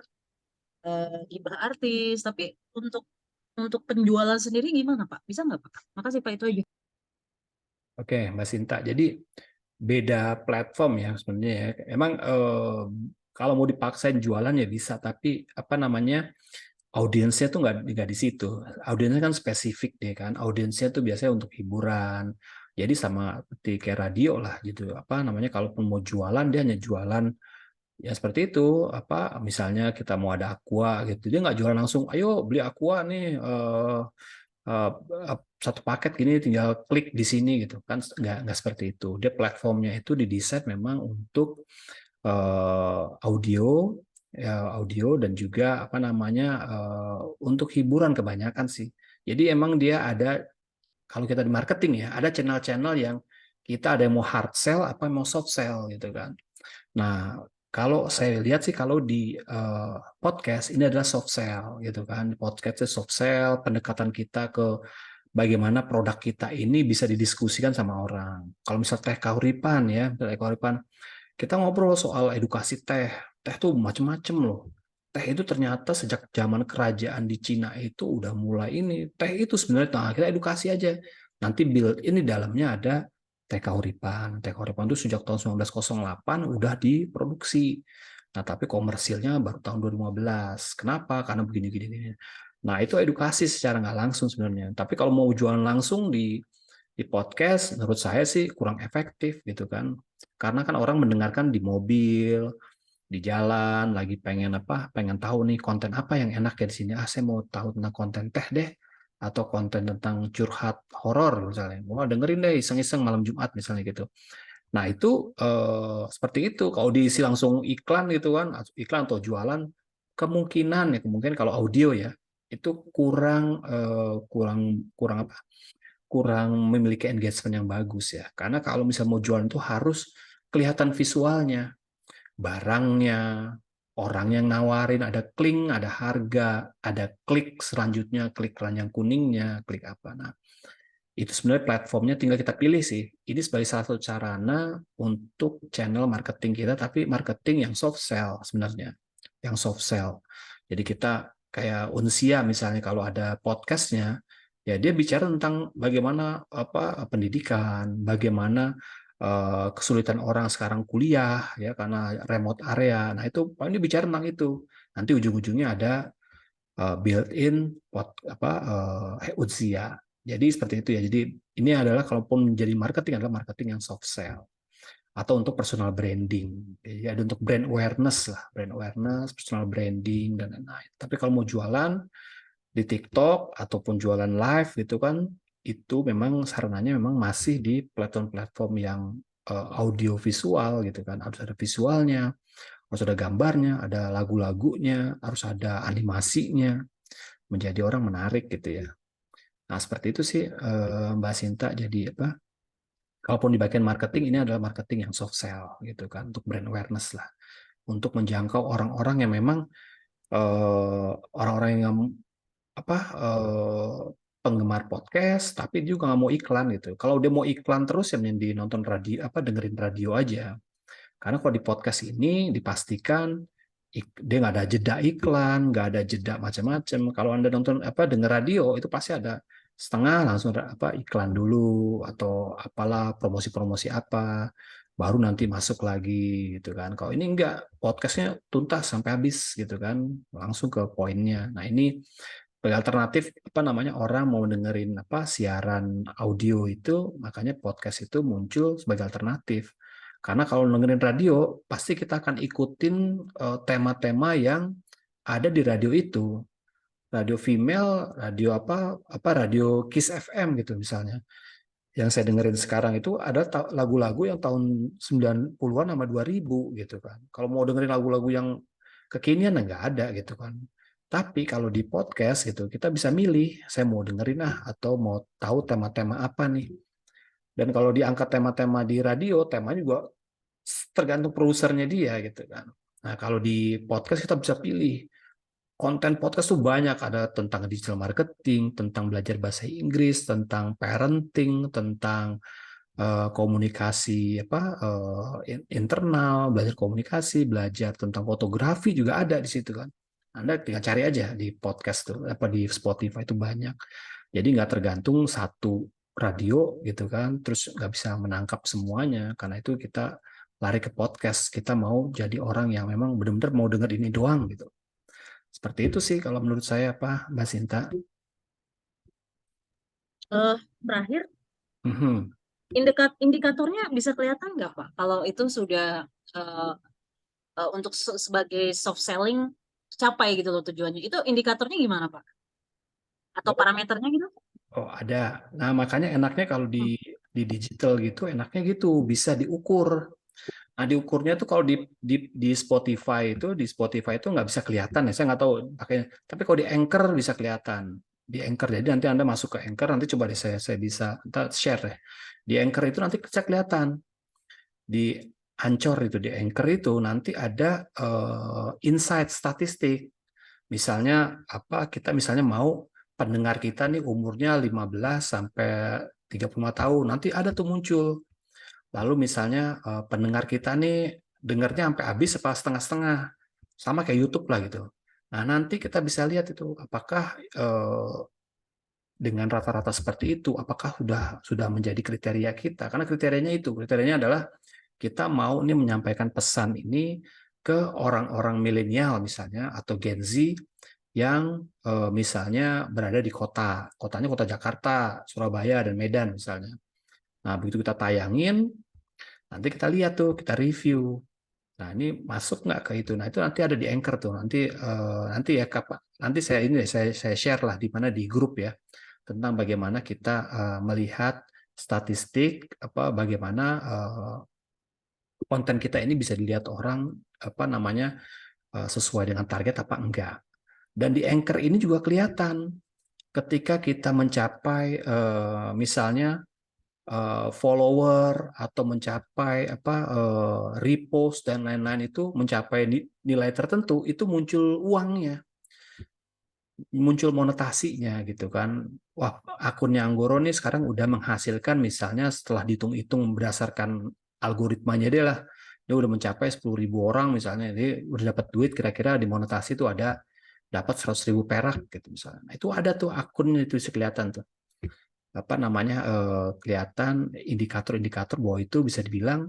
gibah artis. Tapi untuk untuk penjualan sendiri gimana Pak? Bisa nggak Pak? Makasih Pak, itu aja. Oke, Mbak Sinta. Jadi beda platform ya sebenarnya ya. Emang kalau mau dipaksain jualan ya bisa, tapi apa namanya audiensnya tuh nggak di situ. Audiensnya kan spesifik deh kan. Audiensnya tuh biasanya untuk hiburan. Jadi sama seperti kayak radio lah gitu. Apa namanya? Kalaupun mau jualan dia hanya jualan ya seperti itu. Apa misalnya kita mau ada Aqua gitu, dia nggak jualan langsung. Ayo beli Aqua nih. Eh, Satu paket gini tinggal klik di sini gitu kan, nggak seperti itu. Dia platformnya itu didesain memang untuk audio, ya, audio dan juga apa namanya untuk hiburan kebanyakan sih. Jadi emang dia ada, kalau kita di marketing ya ada channel-channel yang kita ada yang mau hard sell apa yang mau soft sell gitu kan. Nah, kalau saya lihat sih kalau di podcast ini adalah soft sell gitu kan. Podcast itu soft sell, pendekatan kita ke bagaimana produk kita ini bisa didiskusikan sama orang. Kalau misal teh kauripan ya, teh kauripan, kita ngobrol soal edukasi teh. Teh tuh macem-macem loh. Teh itu ternyata sejak zaman kerajaan di Cina itu udah mulai ini. Teh itu sebenarnya, nah, kita edukasi aja. Nanti build ini dalamnya ada teh kauripan. Teh kauripan itu sejak tahun 1908 udah diproduksi. Nah, tapi komersilnya baru tahun 2015. Kenapa? Karena begini-gini. Nah, itu edukasi secara nggak langsung sebenarnya. Tapi kalau mau jualan langsung di podcast, menurut saya sih kurang efektif gitu kan. Karena kan orang mendengarkan di mobil, di jalan, lagi pengen apa? Pengen tahu nih konten apa yang enak ya di sini. Ah, saya mau tahu tentang konten teh deh, atau konten tentang curhat horor misalnya. Wah, dengerin deh iseng-iseng malam Jumat misalnya gitu. Nah, itu seperti itu. Kalau diisi langsung iklan gitu kan, iklan atau jualan, kemungkinan kalau audio ya, itu kurang kurang kurang apa? Kurang memiliki engagement yang bagus ya. Karena kalau misalnya mau jualan itu harus kelihatan visualnya, barangnya, orang yang nawarin, ada link, ada harga, ada klik selanjutnya, klik keranjang kuningnya, klik apa. Nah, itu sebenarnya platformnya tinggal kita pilih sih. Ini sebagai salah satu sarana untuk channel marketing kita, tapi marketing yang soft sell sebenarnya, yang soft sell. Jadi kita kayak Unsia misalnya kalau ada podcastnya, ya dia bicara tentang bagaimana apa pendidikan, bagaimana kesulitan orang sekarang kuliah ya karena remote area. Nah itu ini bicara tentang itu. Nanti ujung-ujungnya ada built-in apa Unsia. Jadi seperti itu ya. Jadi ini adalah kalaupun menjadi marketing adalah marketing yang soft sell atau untuk personal branding. Jadi ada untuk brand awareness lah, brand awareness, personal branding dan lain-lain. Tapi kalau mau jualan di TikTok ataupun jualan live gitu kan, itu memang sarananya memang masih di platform-platform yang audio visual gitu kan. Harus ada visualnya, harus ada gambarnya, ada lagu-lagunya, harus ada animasinya, menjadi orang menarik gitu ya. Nah, seperti itu sih Mbak Sinta. Jadi apa? Kalaupun di bagian marketing ini adalah marketing yang soft sell gitu kan untuk brand awareness lah. Untuk menjangkau orang-orang yang memang orang-orang yang apa penggemar podcast tapi juga nggak mau iklan gitu. Kalau dia mau iklan terus ya mending nonton radio apa dengerin radio aja. Karena kalau di podcast ini dipastikan dia nggak ada jeda iklan, nggak ada jeda macam-macam. Kalau Anda nonton apa denger radio itu pasti ada setengah langsung apa iklan dulu atau apalah promosi-promosi apa, baru nanti masuk lagi gitu kan. Kalau ini enggak, podcastnya tuntas sampai habis gitu kan, langsung ke poinnya. Nah ini sebagai alternatif apa namanya orang mau dengerin apa siaran audio itu, makanya podcast itu muncul sebagai alternatif. Karena kalau dengerin radio, pasti kita akan ikutin tema-tema yang ada di radio itu. Radio female, radio apa radio Kiss FM gitu misalnya. Yang saya dengerin sekarang itu ada lagu-lagu yang tahun 90-an sama 2000 gitu kan. Kalau mau dengerin lagu-lagu yang kekinian nggak ada gitu kan. Tapi kalau di podcast gitu kita bisa milih saya mau dengerin atau mau tahu tema-tema apa nih. Dan kalau diangkat tema-tema di radio, temanya juga tergantung produsernya dia gitu kan. Nah, kalau di podcast kita bisa pilih konten podcast tuh banyak, ada tentang digital marketing, tentang belajar bahasa Inggris, tentang parenting, tentang komunikasi internal, belajar komunikasi, belajar tentang fotografi juga ada di situ kan. Anda tinggal cari aja di podcast tuh, apa di Spotify itu banyak. Jadi nggak tergantung satu radio gitu kan, terus nggak bisa menangkap semuanya. Karena itu kita lari ke podcast, kita mau jadi orang yang memang benar-benar mau denger ini doang gitu. Seperti itu sih kalau menurut saya, Pak, Mbak Sinta. Terakhir, Mhm. indikatornya bisa kelihatan nggak Pak? Kalau itu sudah eh, untuk sebagai soft selling capai gitu loh tujuannya. Itu indikatornya gimana Pak? Atau Oh, parameternya gitu? oh, ada. Nah, makanya enaknya kalau Hmm. di digital gitu, enaknya gitu bisa diukur. Nah, diukurnya tuh kalau di Spotify itu nggak bisa kelihatan ya. Saya nggak tahu pakainya. Tapi kalau di Anchor bisa kelihatan. Di Anchor. Jadi nanti Anda masuk ke Anchor, nanti coba deh saya bisa kita share ya. Di Anchor itu nanti bisa kelihatan. Di Anchor itu di Anchor itu nanti ada insight statistik. Misalnya apa kita misalnya mau pendengar kita nih umurnya 15 sampai 35 tahun. Nanti ada tuh muncul. Lalu misalnya pendengar kita nih dengarnya sampai habis apa setengah-setengah. Sama kayak YouTube lah gitu. Nah, nanti kita bisa lihat itu apakah dengan rata-rata seperti itu apakah sudah menjadi kriteria kita. Karena kriterianya adalah kita mau nih menyampaikan pesan ini ke orang-orang milenial misalnya atau Gen Z yang misalnya berada di kotanya kota Jakarta, Surabaya dan Medan misalnya. Nah, begitu kita tayangin, nanti kita lihat tuh, kita review. Nah, ini masuk nggak ke itu? Nah, itu nanti ada di Anchor tuh. Nanti ya kapan? Nanti saya ini saya share lah di mana di grup ya tentang bagaimana kita melihat statistik bagaimana konten kita ini bisa dilihat orang apa namanya sesuai dengan target apa enggak. Dan di Anchor ini juga kelihatan ketika kita mencapai misalnya follower atau mencapai repost dan lain-lain itu mencapai nilai tertentu itu muncul uangnya, muncul monetasinya gitu kan. Wah, akunnya Anggoro nih sekarang udah menghasilkan misalnya setelah dihitung-hitung berdasarkan algoritmanya dia lah, dia udah mencapai 10.000 orang misalnya, dia udah dapat duit kira-kira di monetasi itu ada dapat 100.000 perak gitu misalnya. Nah, itu ada tuh akunnya itu bisa kelihatan tuh apa namanya kelihatan indikator-indikator bahwa itu bisa dibilang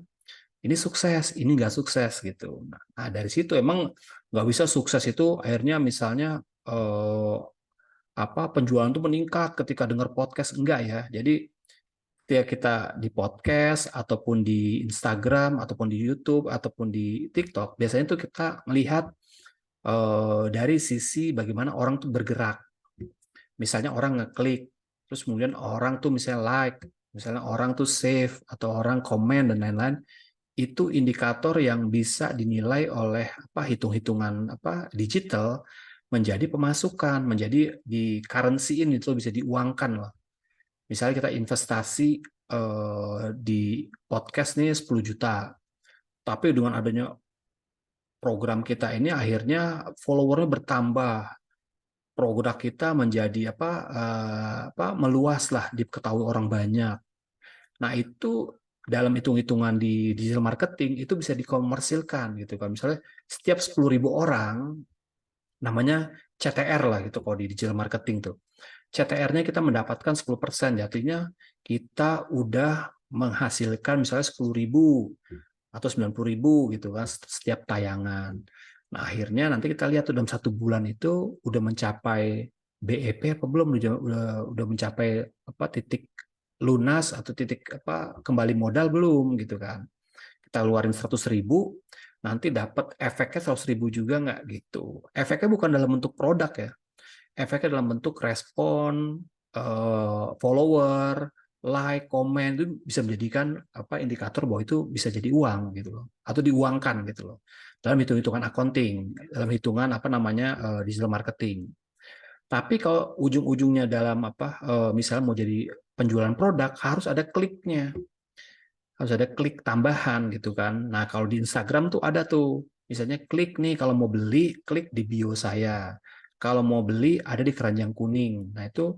ini sukses, ini nggak sukses gitu. Nah, dari situ emang nggak bisa sukses itu akhirnya misalnya penjualan itu meningkat ketika dengar podcast enggak ya. Jadi ketika kita di podcast ataupun di Instagram ataupun di YouTube ataupun di TikTok biasanya tuh kita melihat dari sisi bagaimana orang tuh bergerak. Misalnya orang ngeklik, terus kemudian orang tuh misalnya like, misalnya orang tuh save atau orang komen dan lain-lain, itu indikator yang bisa dinilai oleh hitung-hitungan digital menjadi pemasukan, menjadi di currency ini itu bisa diuangkan loh. Misalnya kita investasi di podcast nih 10 juta, tapi dengan adanya program kita ini akhirnya followernya bertambah, produk kita menjadi meluas lah diketahui orang banyak. Nah, itu dalam hitung-hitungan di digital marketing itu bisa dikomersilkan gitu kan. Misalnya setiap 10.000 orang namanya CTR lah gitu kalau di digital marketing tuh. CTR-nya kita mendapatkan 10%, jadinya kita udah menghasilkan misalnya 10.000 atau 90.000 gitu kan setiap tayangan. Nah, akhirnya nanti kita lihat tuh dalam 1 bulan itu udah mencapai BEP apa belum, udah mencapai titik lunas atau titik kembali modal belum gitu kan. Kita keluarin 100.000, nanti dapat efeknya 100.000 juga nggak gitu. Efeknya bukan dalam bentuk produk ya, efeknya dalam bentuk respon, follower, like, komen itu bisa menjadikan apa indikator bahwa itu bisa jadi uang gitu loh, atau diuangkan gitu loh. Dalam hitung-hitungan accounting, dalam hitungan apa namanya digital marketing. Tapi kalau ujung-ujungnya dalam apa misalnya mau jadi penjualan produk harus ada kliknya, harus ada klik tambahan gitu kan. Nah, kalau di Instagram tuh ada tuh, misalnya klik nih kalau mau beli, klik di bio saya. Kalau mau beli ada di keranjang kuning. Nah, itu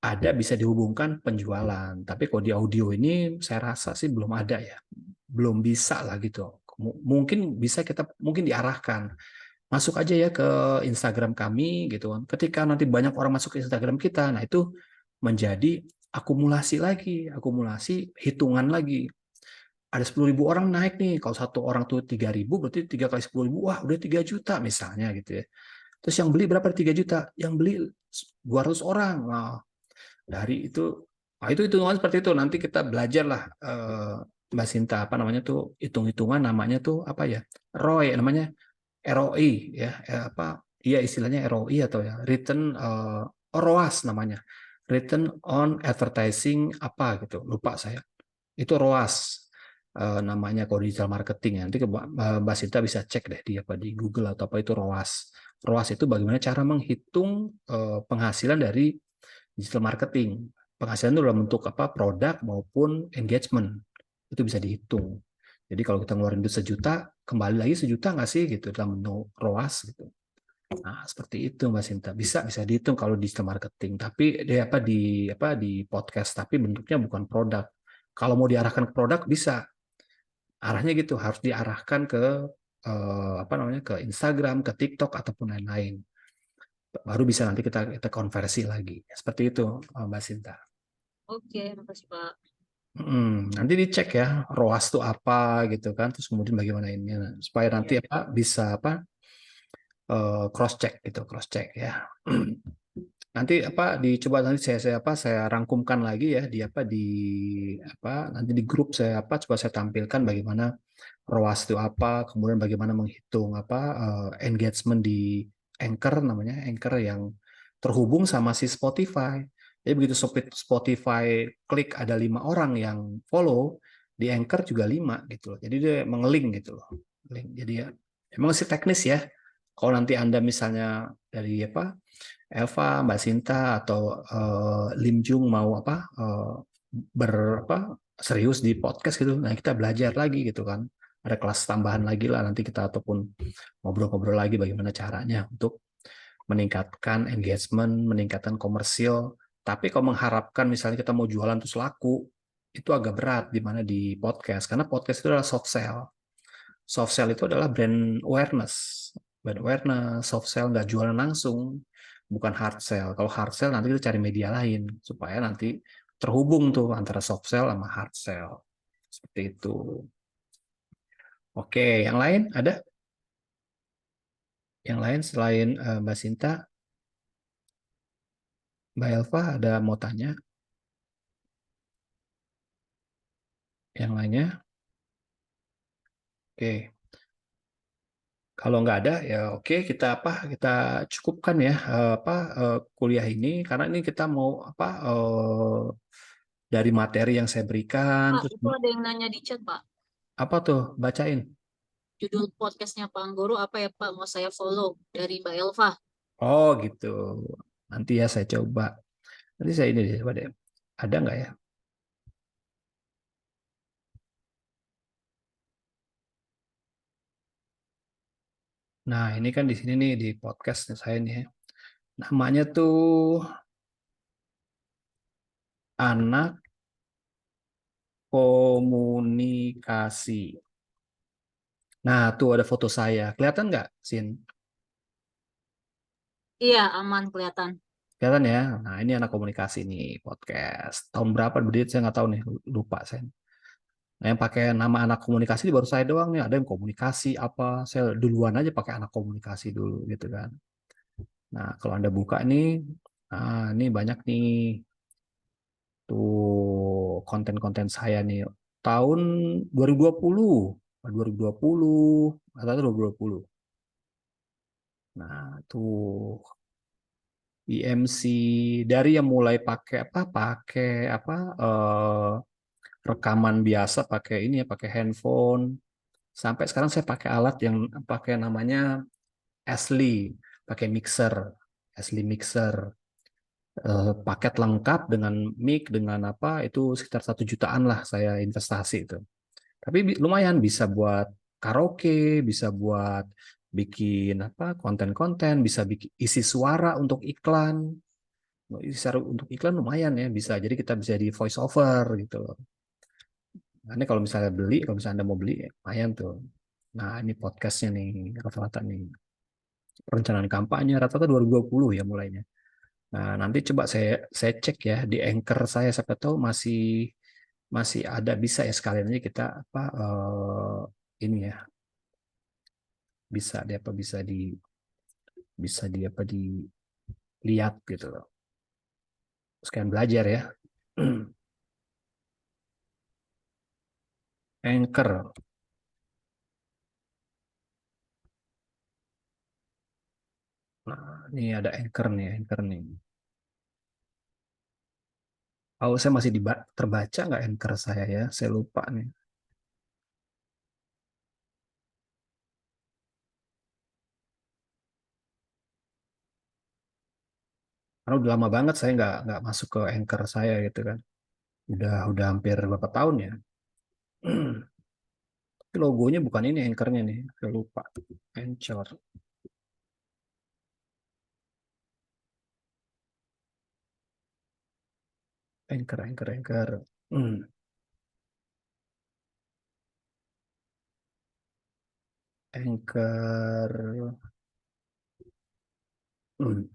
ada bisa dihubungkan penjualan. Tapi kalau di audio ini saya rasa sih belum ada ya. Belum bisa lah gitu. Mungkin bisa kita mungkin diarahkan. Masuk aja ya ke Instagram kami gitu kan. Ketika nanti banyak orang masuk ke Instagram kita, nah itu menjadi akumulasi lagi, akumulasi hitungan lagi. Ada 10.000 orang naik nih. Kalau satu orang tuh 3.000, berarti 3 kali 10.000, wah udah 3 juta misalnya gitu ya. Terus yang beli berapa 3 juta? Yang beli 200 orang. Nah, dari itu, nah itu hitungan seperti itu. Nanti kita belajar lah, Mbak Sinta, apa namanya tuh, hitung-hitungan namanya tuh apa ya? ROI namanya, ROI ya, apa? Iya istilahnya ROI atau ya, return ROAS namanya. Return on advertising apa gitu, lupa saya. Itu ROAS namanya kalau digital marketing ya. Nanti Mbak Sinta bisa cek deh di apa di Google atau apa itu ROAS. ROAS itu bagaimana cara menghitung penghasilan dari digital marketing. Penghasilan itu dalam bentuk apa produk maupun engagement. Itu bisa dihitung. Jadi kalau kita ngeluarin duit sejuta, kembali lagi sejuta nggak sih gitu dalam bentuk ROAS gitu. Nah, seperti itu Mbak Sinta. Bisa dihitung kalau digital marketing, tapi di podcast, tapi bentuknya bukan produk. Kalau mau diarahkan ke produk bisa. Arahnya gitu, harus diarahkan ke apa namanya ke Instagram, ke TikTok ataupun lain-lain. Baru bisa nanti kita konversi lagi. Seperti itu Mbak Sinta. Oke, makasih Pak. Nanti dicek ya ROAS itu apa gitu kan, terus kemudian bagaimana ini supaya nanti Iya. apa bisa apa cross check gitu, cross check ya. Nanti apa dicoba nanti saya rangkumkan lagi ya di nanti di grup saya coba saya tampilkan bagaimana ROAS itu apa, kemudian bagaimana menghitung engagement di Anchor namanya, Anchor yang terhubung sama si Spotify. Jadi begitu Spotify klik ada 5 orang yang follow, di Anchor juga 5 gitu loh. Jadi dia mengeling gitu loh. Jadi ya emang sih teknis ya. Kalau nanti Anda misalnya dari Eva, Mbak Sinta atau Lim Jung mau serius di podcast gitu. Nah, kita belajar lagi gitu kan. Ada kelas tambahan lagi lah nanti kita ataupun ngobrol-ngobrol lagi bagaimana caranya untuk meningkatkan engagement, meningkatkan komersil. Tapi kalau mengharapkan misalnya kita mau jualan terus laku, itu agak berat di mana di podcast karena podcast itu adalah soft sell. Soft sell itu adalah brand awareness. Brand awareness, soft sell nggak jualan langsung, bukan hard sell. Kalau hard sell nanti kita cari media lain supaya nanti terhubung tuh antara soft sell sama hard sell. Seperti itu. Oke, yang lain ada? Yang lain selain Mbak Sinta, Mbak Elva ada mau tanya? Yang lainnya? Oke. Kalau nggak ada ya oke kita cukupkan ya kuliah ini karena ini kita mau dari materi yang saya berikan Pak, terus itu ada yang nanya di chat, Pak. apa tuh bacain. Judul podcastnya Pak Anggoro apa ya Pak? Mau saya follow dari Mbak Elva. Oh gitu. Nanti ya saya coba. Nanti saya ini deh, coba deh. Ada nggak ya? Nah ini kan di sini nih di podcast saya nih ya. Namanya tuh anak komunikasi. Nah tuh ada foto saya. Kelihatan nggak, Sin? Iya, aman kelihatan. Kelihatan ya. Nah, ini anak komunikasi nih podcast. Tahun berapa berdiri saya nggak tahu nih, lupa saya. Nah, yang pakai nama anak komunikasi ini baru saya doang nih. Ada yang komunikasi apa? Saya duluan aja pakai anak komunikasi dulu gitu kan. Nah, kalau Anda buka nih, nah ini banyak nih tuh konten-konten saya nih. Tahun 2020, 2020 atau 2020. Nah, tuh IMC dari yang mulai pakai rekaman biasa pakai ini ya, pakai handphone, sampai sekarang saya pakai alat yang pakai namanya Ashley, pakai Ashley mixer. Paket lengkap dengan mic dengan apa itu sekitar 1 jutaan lah saya investasi itu. Tapi lumayan bisa buat karaoke, bisa buat bikin apa konten-konten, bisa bikin isi suara untuk iklan. Isi suara untuk iklan lumayan ya bisa. Jadi kita bisa di voice over gitu loh. Nah, ini kalau misalnya beli, kalau misalnya Anda mau beli, ya lumayan tuh. Nah, ini podcastnya nih, rata-rata nih. Perencanaan kampanye rata-rata 2020 ya mulainya. Nah, nanti coba saya cek ya di Anchor saya, siapa tahu masih masih ada, bisa ya sekalian aja kita apa ini ya, bisa di apa bisa di apa dilihat gitu loh. Sekalian belajar ya. Anchor. Nah, ini ada Anchor nih, Anchor nih. Oh, saya masih terbaca nggak Anchor saya ya? Saya lupa nih. Karena udah lama banget saya nggak masuk ke Anchor saya gitu kan. Udah hampir berapa tahun ya. Tapi logonya bukan ini Anchornya nih. Saya lupa. Anchor. Anchor. Hmm. Anchor. Hmm.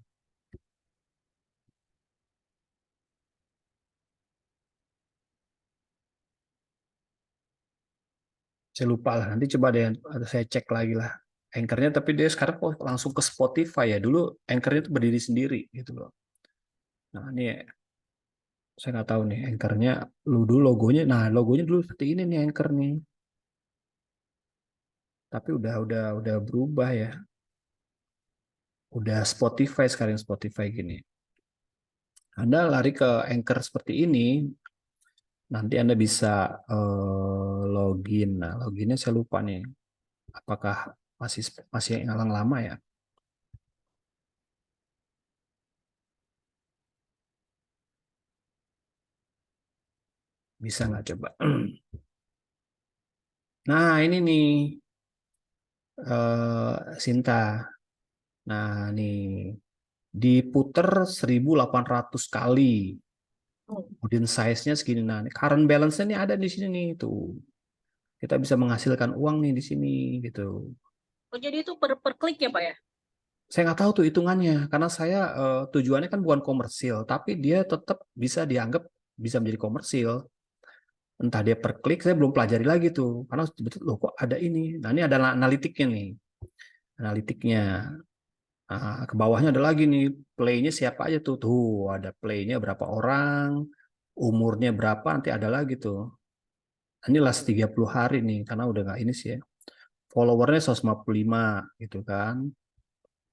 Saya lupa lah. Nanti coba deh saya cek lagi lah. Anchornya tapi dia sekarang kok langsung ke Spotify ya. Dulu Anchornya itu berdiri sendiri gitu loh. Nah ini saya nggak tahu nih Anchornya dulu logonya. Nah logonya dulu seperti ini nih Anchor nih. Tapi udah berubah ya. Udah Spotify sekarang, Spotify gini. Anda lari ke Anchor seperti ini, nanti Anda bisa login. Nah, loginnya saya lupa nih. Apakah masih masih yang lama ya? Bisa nggak coba? Nah, ini nih Sinta. Nah, nih diputer 1.800 kali. Oh, Kemudian size-nya segini. Nah, current balance-nya nih ada di sini nih tuh. Kita bisa menghasilkan uang nih di sini gitu. oh jadi itu per klik ya Pak ya? Saya nggak tahu tuh hitungannya karena saya tujuannya kan bukan komersil, tapi dia tetap bisa dianggap bisa menjadi komersil. Entah dia per klik, saya belum pelajari lagi tuh. Karena betul loh kok ada ini. Nah, ini ada analitiknya nih. Analitiknya. Nah, ke bawahnya ada lagi nih, play-nya siapa aja tuh. Tuh, ada play-nya berapa orang, umurnya berapa, nanti ada lagi tuh. Ini last 30 hari nih, karena udah nggak ini sih ya. Followernya 155 gitu kan.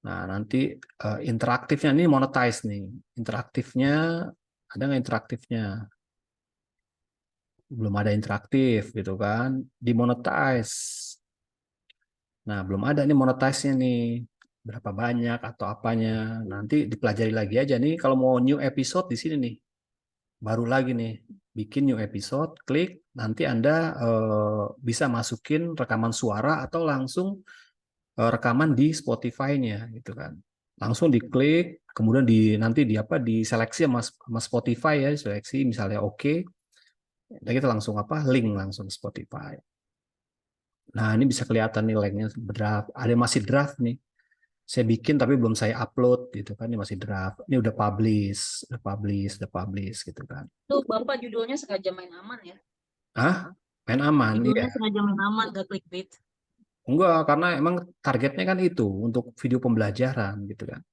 Nah, nanti interaktifnya ini monetize nih. Interaktifnya ada nggak interaktifnya? Belum ada interaktif gitu kan. Dimonetize. Nah, belum ada nih monetize-nya nih. Berapa banyak atau apanya. Nanti dipelajari lagi aja nih. Kalau mau new episode di sini nih. Baru lagi nih. Bikin new episode, klik. Nanti Anda bisa masukin rekaman suara atau langsung rekaman di Spotify-nya gitu kan. Langsung diklik, kemudian nanti di apa diseleksi sama Spotify ya, seleksi misalnya oke, dan kita langsung apa link langsung Spotify. Nah, ini bisa kelihatan nih linknya draft. Ada masih draft nih. Saya bikin tapi belum saya upload gitu kan. Ini masih draft. Ini udah publish gitu kan. Tuh Bapak judulnya sengaja main aman ya? Ah, main aman, iya. Judulnya sengaja main aman, gak clickbait. Enggak, karena emang targetnya kan itu untuk video pembelajaran gitu kan.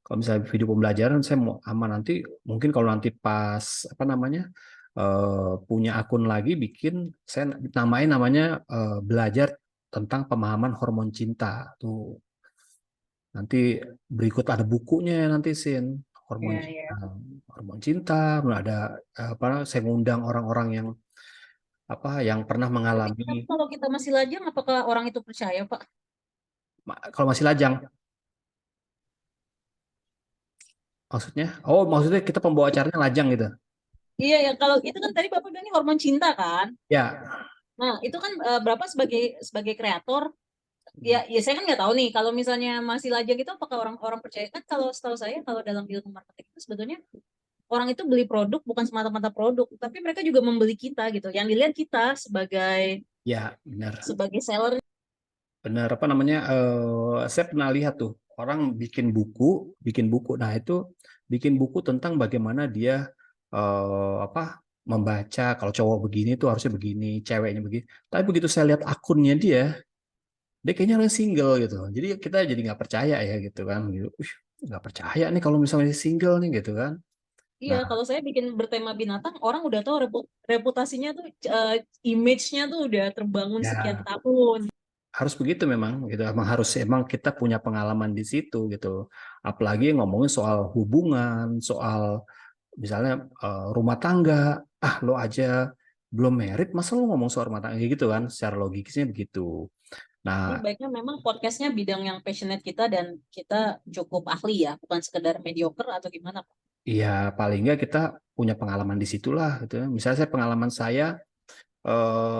Kalau misalnya video pembelajaran saya mau aman nanti mungkin kalau nanti pas apa namanya punya akun lagi bikin saya namanya belajar tentang pemahaman hormon cinta tuh. Nanti berikut ada bukunya nanti Sin, hormon Iya, iya. cinta. Hormon cinta, kemudian ada apa? Saya ngundang orang-orang yang apa yang pernah mengalami Tapi kalau kita masih lajang, apakah orang itu percaya, Pak? kalau masih lajang maksudnya. Oh, maksudnya kita pembawa acaranya lajang gitu. Iya, ya kalau itu kan tadi Bapak bilang ini hormon cinta kan? Ya. Nah, itu kan berapa sebagai sebagai kreator? Ya, ya saya kan nggak tahu nih. Kalau misalnya masih lajang itu apakah orang-orang percaya kan? Kalau setahu saya kalau dalam ilmu marketing itu sebetulnya orang itu beli produk bukan semata-mata produk, tapi mereka juga membeli kita gitu. Yang dilihat kita sebagai Ya, benar. sebagai seller. Benar apa namanya? Saya pernah lihat tuh orang bikin buku. Nah, itu bikin buku tentang bagaimana dia apa membaca kalau cowok begini tuh harusnya begini, ceweknya begini. Tapi begitu saya lihat akunnya dia kayaknya orang single gitu. Jadi kita jadi nggak percaya ya gitu kan. Gitu. Nggak percaya nih kalau misalnya dia single nih gitu kan. Iya, Nah, kalau saya bikin bertema binatang, orang udah tahu reputasinya tuh, image-nya tuh udah terbangun sekian ya tahun. harus begitu memang gitu. Emang kita punya pengalaman di situ gitu. Apalagi ngomongin soal hubungan, soal misalnya rumah tangga, lo aja belum merit, masa lo ngomong soal rumah tangga gitu kan? Secara logiknya begitu. Nah, Jadi baiknya memang podcastnya bidang yang passionate kita dan kita cukup ahli ya, bukan sekedar mediocre atau gimana, Pak. ya paling nggak kita punya pengalaman di situlah gitu. Misalnya pengalaman saya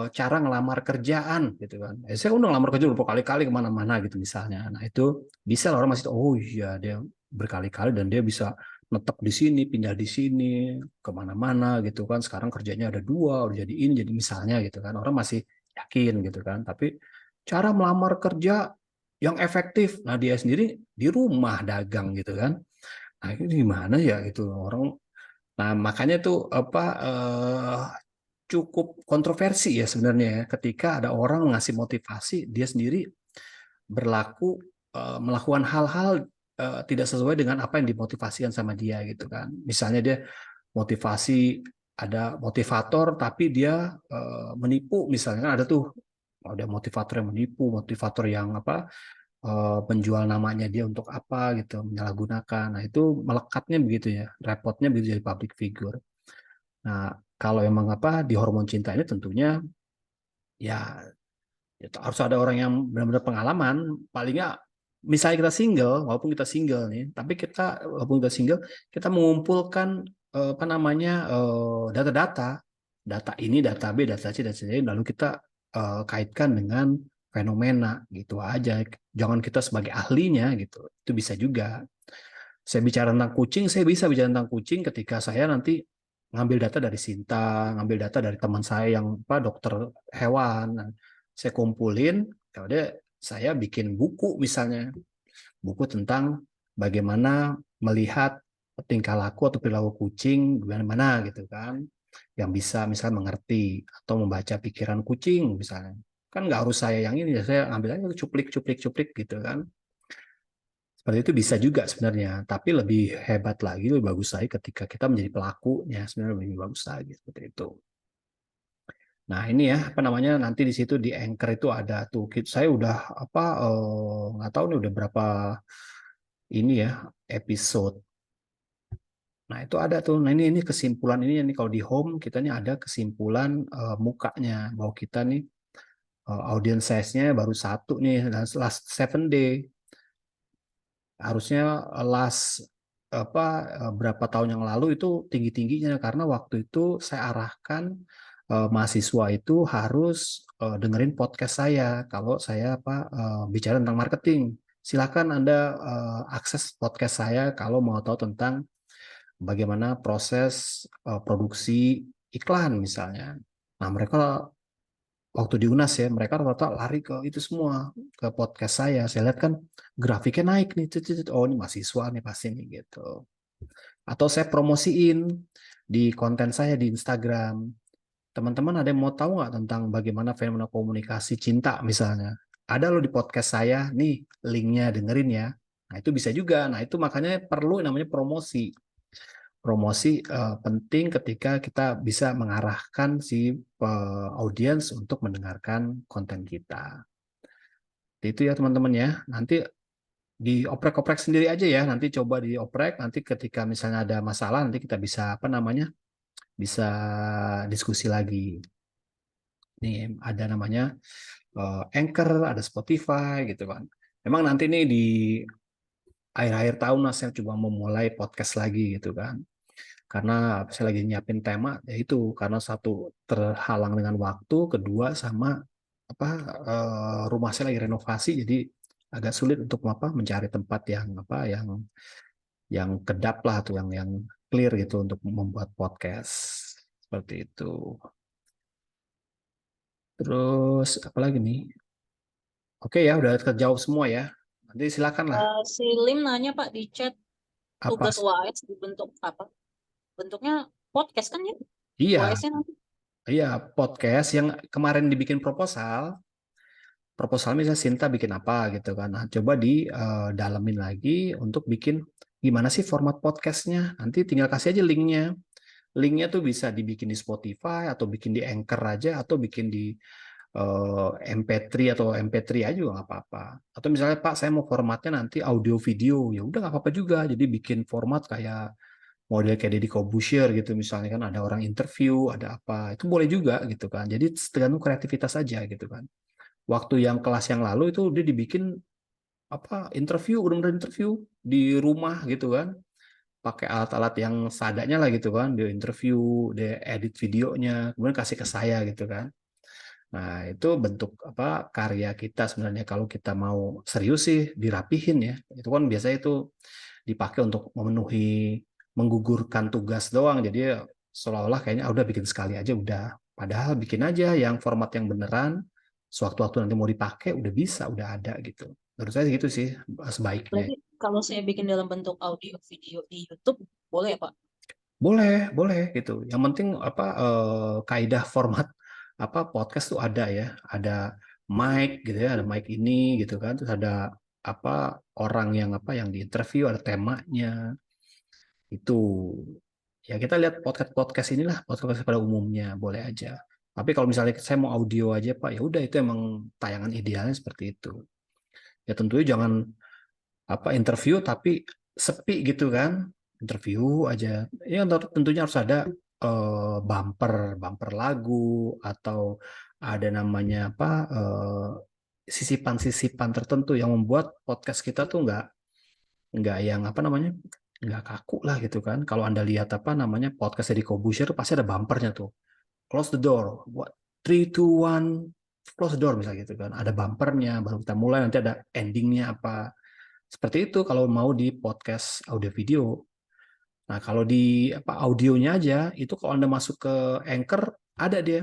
cara ngelamar kerjaan gitu kan. Saya udah ngelamar kerja beberapa kali-kali kemana-mana gitu misalnya. Nah itu bisa lah orang masih oh iya dia berkali-kali dan dia bisa netep di sini, pindah di sini, kemana-mana gitu kan. Sekarang kerjanya ada dua, udah jadi ini, jadi misalnya gitu kan. Orang masih yakin gitu kan. Tapi cara melamar kerja yang efektif, nah dia sendiri di rumah dagang gitu kan. Nah itu gimana ya itu orang. Nah makanya tuh apa cukup kontroversi ya sebenarnya ya ketika ada orang ngasih motivasi dia sendiri berlaku melakukan hal-hal tidak sesuai dengan apa yang dimotivasikan sama dia gitu kan. Misalnya dia motivasi ada motivator tapi dia menipu misalnya kan ada tuh ada motivator yang menipu, motivator yang apa menjual namanya dia untuk apa gitu, menyalahgunakan. Nah, itu melekatnya begitu ya, repotnya begitu jadi public figure. Nah, kalau emang apa di hormon cinta ini tentunya ya itu harus ada orang yang benar-benar pengalaman. Paling nggak, misalnya kita single, walaupun kita single nih, tapi kita walaupun kita single, kita mengumpulkan apa namanya data-data, data ini, data B, data C, dan sebagainya, lalu kita kaitkan dengan fenomena gitu aja. Jangan kita sebagai ahlinya gitu. Itu bisa juga. Saya bicara tentang kucing, saya bisa bicara tentang kucing ketika saya nanti ngambil data dari Sinta, ngambil data dari teman saya yang apa dokter hewan. Nah, saya kumpulin, ya udah saya bikin buku misalnya, buku tentang bagaimana melihat tingkah laku atau perilaku kucing gimana gitu kan, yang bisa misalnya mengerti atau membaca pikiran kucing misalnya. Kan nggak harus saya yang ini, ya saya ambil aja cuplik cuplik cuplik gitu kan. Seperti itu bisa juga sebenarnya, tapi lebih hebat lagi, lebih bagus lagi ketika kita menjadi pelakunya, sebenarnya lebih bagus lagi seperti itu. Nah ini ya apa namanya nanti di situ di Anchor itu ada tuh, saya udah apa nggak tahu nih udah berapa ini ya episode. Nah itu ada tuh, nah ini kesimpulan ini kalau di home kita nih ada kesimpulan mukanya bahwa kita nih audience size-nya baru satu nih last 7 day. Harusnya last apa berapa tahun yang lalu itu tinggi-tingginya karena waktu itu saya arahkan mahasiswa itu harus dengerin podcast saya kalau saya apa bicara tentang marketing. Silakan Anda akses podcast saya kalau mau tahu tentang bagaimana proses produksi iklan misalnya. Nah, mereka waktu di UNAS ya, mereka rata-rata lari ke itu semua, ke podcast saya. Saya lihat kan grafiknya naik nih, oh ini mahasiswa nih pasti nih gitu. Atau saya promosiin di konten saya di Instagram. Teman-teman ada yang mau tahu nggak tentang bagaimana fenomena komunikasi cinta misalnya? Ada loh di podcast saya, nih linknya dengerin ya. Nah itu bisa juga. Nah itu makanya perlu namanya promosi. Promosi penting ketika kita bisa mengarahkan si audiens untuk mendengarkan konten kita. Itu ya teman-teman ya. Nanti dioprek-oprek sendiri aja ya. Nanti coba dioprek. Nanti ketika misalnya ada masalah, nanti kita bisa apa namanya, bisa diskusi lagi. Nih ada namanya Anchor, ada Spotify gitu kan. Memang nanti nih di akhir-akhir tahun lah saya coba memulai podcast lagi gitu kan. Karena saya lagi nyiapin tema, yaitu karena satu terhalang dengan waktu, kedua sama apa rumah saya lagi renovasi, jadi agak sulit untuk apa mencari tempat yang apa yang kedap lah tuh yang clear gitu untuk membuat podcast seperti itu. Terus apa lagi nih? Oke ya, udah terjawab semua ya. Nanti silakan lah. Si Lim nanya Pak di chat, Apa? tugas UAS dibentuk apa? Bentuknya podcast kan ya? Iya, UAS-nya nanti. iya podcast yang kemarin dibikin proposal. Proposal misalnya Sinta bikin apa gitu kan. Nah, coba di dalemin lagi untuk bikin gimana sih format podcastnya. Nanti tinggal kasih aja linknya. Linknya tuh bisa dibikin di Spotify atau bikin di Anchor aja atau bikin di MP3 atau MP3 aja juga nggak apa-apa. Atau misalnya Pak saya mau formatnya nanti audio video, ya udah nggak apa-apa juga. Jadi bikin format kayak model kayak Deddy Corbuzier gitu misalnya kan ada orang interview, ada apa. Itu boleh juga gitu kan. Jadi tergantung kreativitas aja gitu kan. Waktu yang kelas yang lalu itu dia dibikin apa interview udah bener interview di rumah gitu kan pakai alat-alat yang seadanya lah gitu kan dia interview dia edit videonya kemudian kasih ke saya gitu kan. Nah itu bentuk apa karya kita sebenarnya kalau kita mau serius sih dirapihin ya itu kan biasanya itu dipakai untuk memenuhi menggugurkan tugas doang jadi seolah-olah kayaknya "Ah, udah bikin sekali aja udah padahal bikin aja yang format yang beneran sewaktu-waktu nanti mau dipakai udah bisa udah ada gitu menurut saya gitu sih sebaiknya. Berarti kalau saya bikin dalam bentuk audio video di YouTube, boleh ya Pak? Boleh, boleh gitu. Yang penting apa kaidah format apa podcast tuh ada ya. Ada mic gitu ya, ada mic ini gitu kan. Terus ada apa orang yang apa yang diinterview, ada temanya. Itu ya kita lihat podcast inilah podcast pada umumnya boleh aja. Tapi kalau misalnya saya mau audio aja Pak, ya udah itu emang tayangan idealnya seperti itu. Ya tentunya jangan apa interview tapi sepi gitu kan interview aja ya tentunya harus ada bumper bumper lagu atau ada namanya apa sisipan-sisipan tertentu yang membuat podcast kita tuh nggak yang apa namanya nggak kaku lah gitu kan kalau Anda lihat apa namanya podcast dari Corbuzier pasti ada bumpernya tuh close the door what 3, 2, 1 close the door misalnya gitu kan ada bumpernya baru kita mulai nanti ada endingnya apa seperti itu kalau mau di podcast audio video. Nah, kalau di apa audionya aja itu kalau Anda masuk ke Anchor ada dia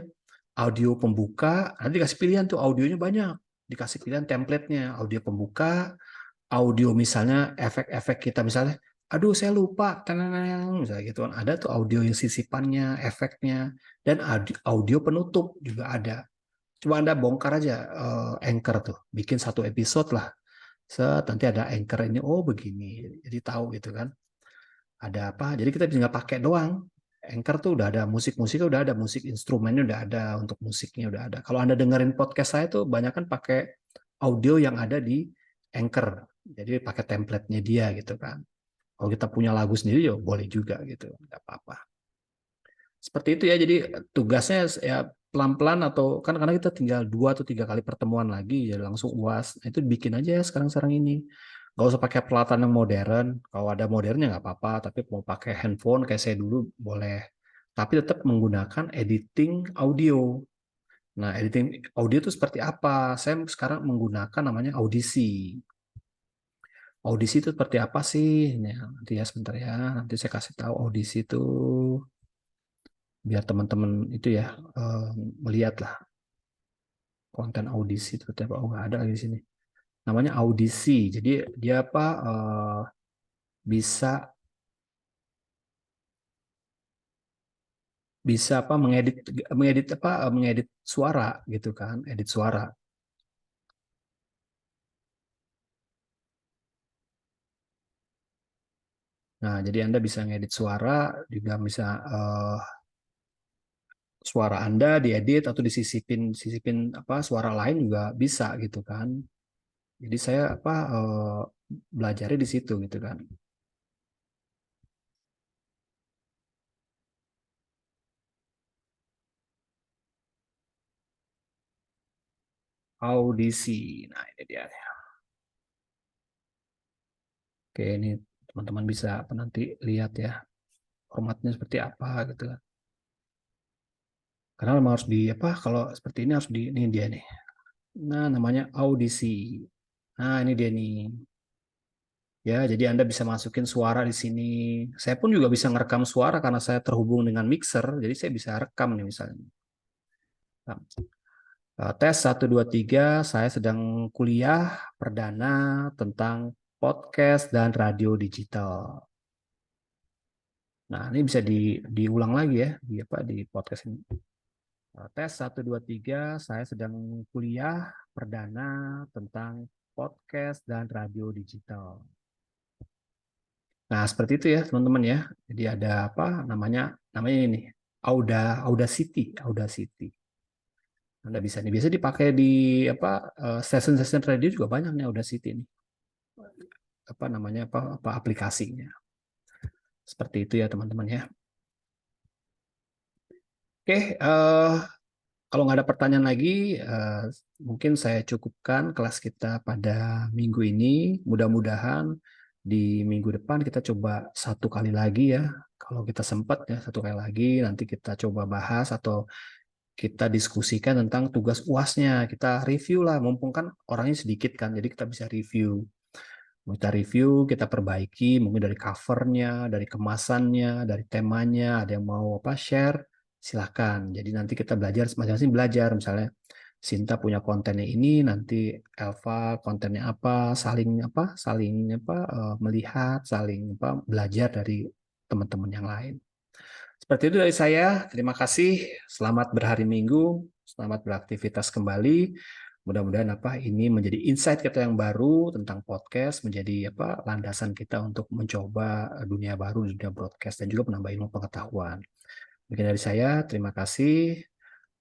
audio pembuka, nanti dikasih pilihan tuh audionya banyak. Dikasih pilihan template-nya, audio pembuka, audio misalnya efek-efek kita misalnya aduh saya lupa tenang misalnya gitu kan ada tuh audio yang sisipannya efeknya dan audio penutup juga ada coba Anda bongkar aja Anchor tuh bikin satu episode lah set nanti ada anchor ini oh begini jadi tahu gitu kan ada apa jadi kita tinggal pakai doang anchor tuh udah ada musik-musiknya udah ada musik instrumennya udah ada untuk musiknya udah ada kalau Anda dengerin podcast saya tuh banyak kan pakai audio yang ada di anchor jadi pakai template-nya dia gitu kan kalau kita punya lagu sendiri ya boleh juga gitu nggak apa-apa seperti itu ya jadi tugasnya ya pelan-pelan atau kan karena kita tinggal 2 atau 3 kali pertemuan lagi ya langsung UAS nah, itu bikin aja ya sekarang ini nggak usah pakai peralatan yang modern kalau ada modernnya nggak apa-apa tapi mau pakai handphone kayak saya dulu boleh tapi tetap menggunakan editing audio nah editing audio itu seperti apa saya sekarang menggunakan namanya Audisi Audisi itu seperti apa sih nah, nanti ya sebentar ya nanti saya kasih tahu Audisi itu biar teman-teman itu ya eh, melihat lah konten audisi itu apa oh nggak ada lagi di sini namanya audisi jadi dia apa bisa bisa apa mengedit mengedit apa mengedit suara gitu kan edit suara nah jadi Anda bisa ngedit suara juga bisa suara Anda diedit atau disisipin sisipin apa suara lain juga bisa gitu kan Jadi saya belajarnya di situ gitu kan. Audisi. Nah, ini dia. Oke, ini teman-teman bisa nanti lihat ya formatnya seperti apa gitu kan. Karena memang harus di apa kalau seperti ini harus di ini dia nih. Nah, namanya audisi. Nah, ini dia nih. Ya, jadi Anda bisa masukin suara di sini. Saya pun juga bisa ngerekam suara karena saya terhubung dengan mixer, jadi saya bisa rekam nih misalnya. Nah, tes 1, 2, 3, saya sedang kuliah perdana tentang podcast dan radio digital. Nah, ini bisa diulang lagi ya di podcast ini. Tes 1, 2, 3, saya sedang kuliah perdana tentang podcast dan radio digital. Nah, seperti itu ya, teman-teman ya. Jadi ada apa namanya ini Audacity, Audacity. Anda bisa nih biasa dipakai di apa stasiun-stasiun radio juga banyak nih Audacity ini. Apa namanya apa aplikasinya. Seperti itu ya, teman-teman ya. Oke, kalau nggak ada pertanyaan lagi, mungkin saya cukupkan kelas kita pada minggu ini. Mudah-mudahan di minggu depan kita coba satu kali lagi ya. Kalau kita sempat ya satu kali lagi, nanti kita coba bahas atau kita diskusikan tentang tugas UASnya. Kita review lah, mumpung kan orangnya sedikit kan, jadi kita bisa review. Kita review, kita perbaiki, mungkin dari covernya, dari kemasannya, dari temanya, ada yang mau apa share, silahkan. Jadi nanti kita belajar, masing-masing belajar. Misalnya Sinta punya kontennya ini, nanti Elva kontennya saling melihat, saling apa belajar dari teman-teman yang lain. Seperti itu dari saya. Terima kasih. Selamat berhari Minggu. Selamat beraktivitas kembali. Mudah-mudahan ini menjadi insight kita yang baru tentang podcast, menjadi landasan kita untuk mencoba dunia baru, dunia broadcast dan juga menambah ilmu pengetahuan. Mungkin dari saya, terima kasih.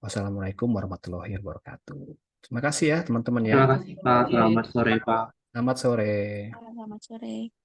Wassalamualaikum warahmatullahi wabarakatuh. Terima kasih ya teman-teman ya. Terima kasih Pak. Selamat sore Pak. Selamat sore. Selamat sore.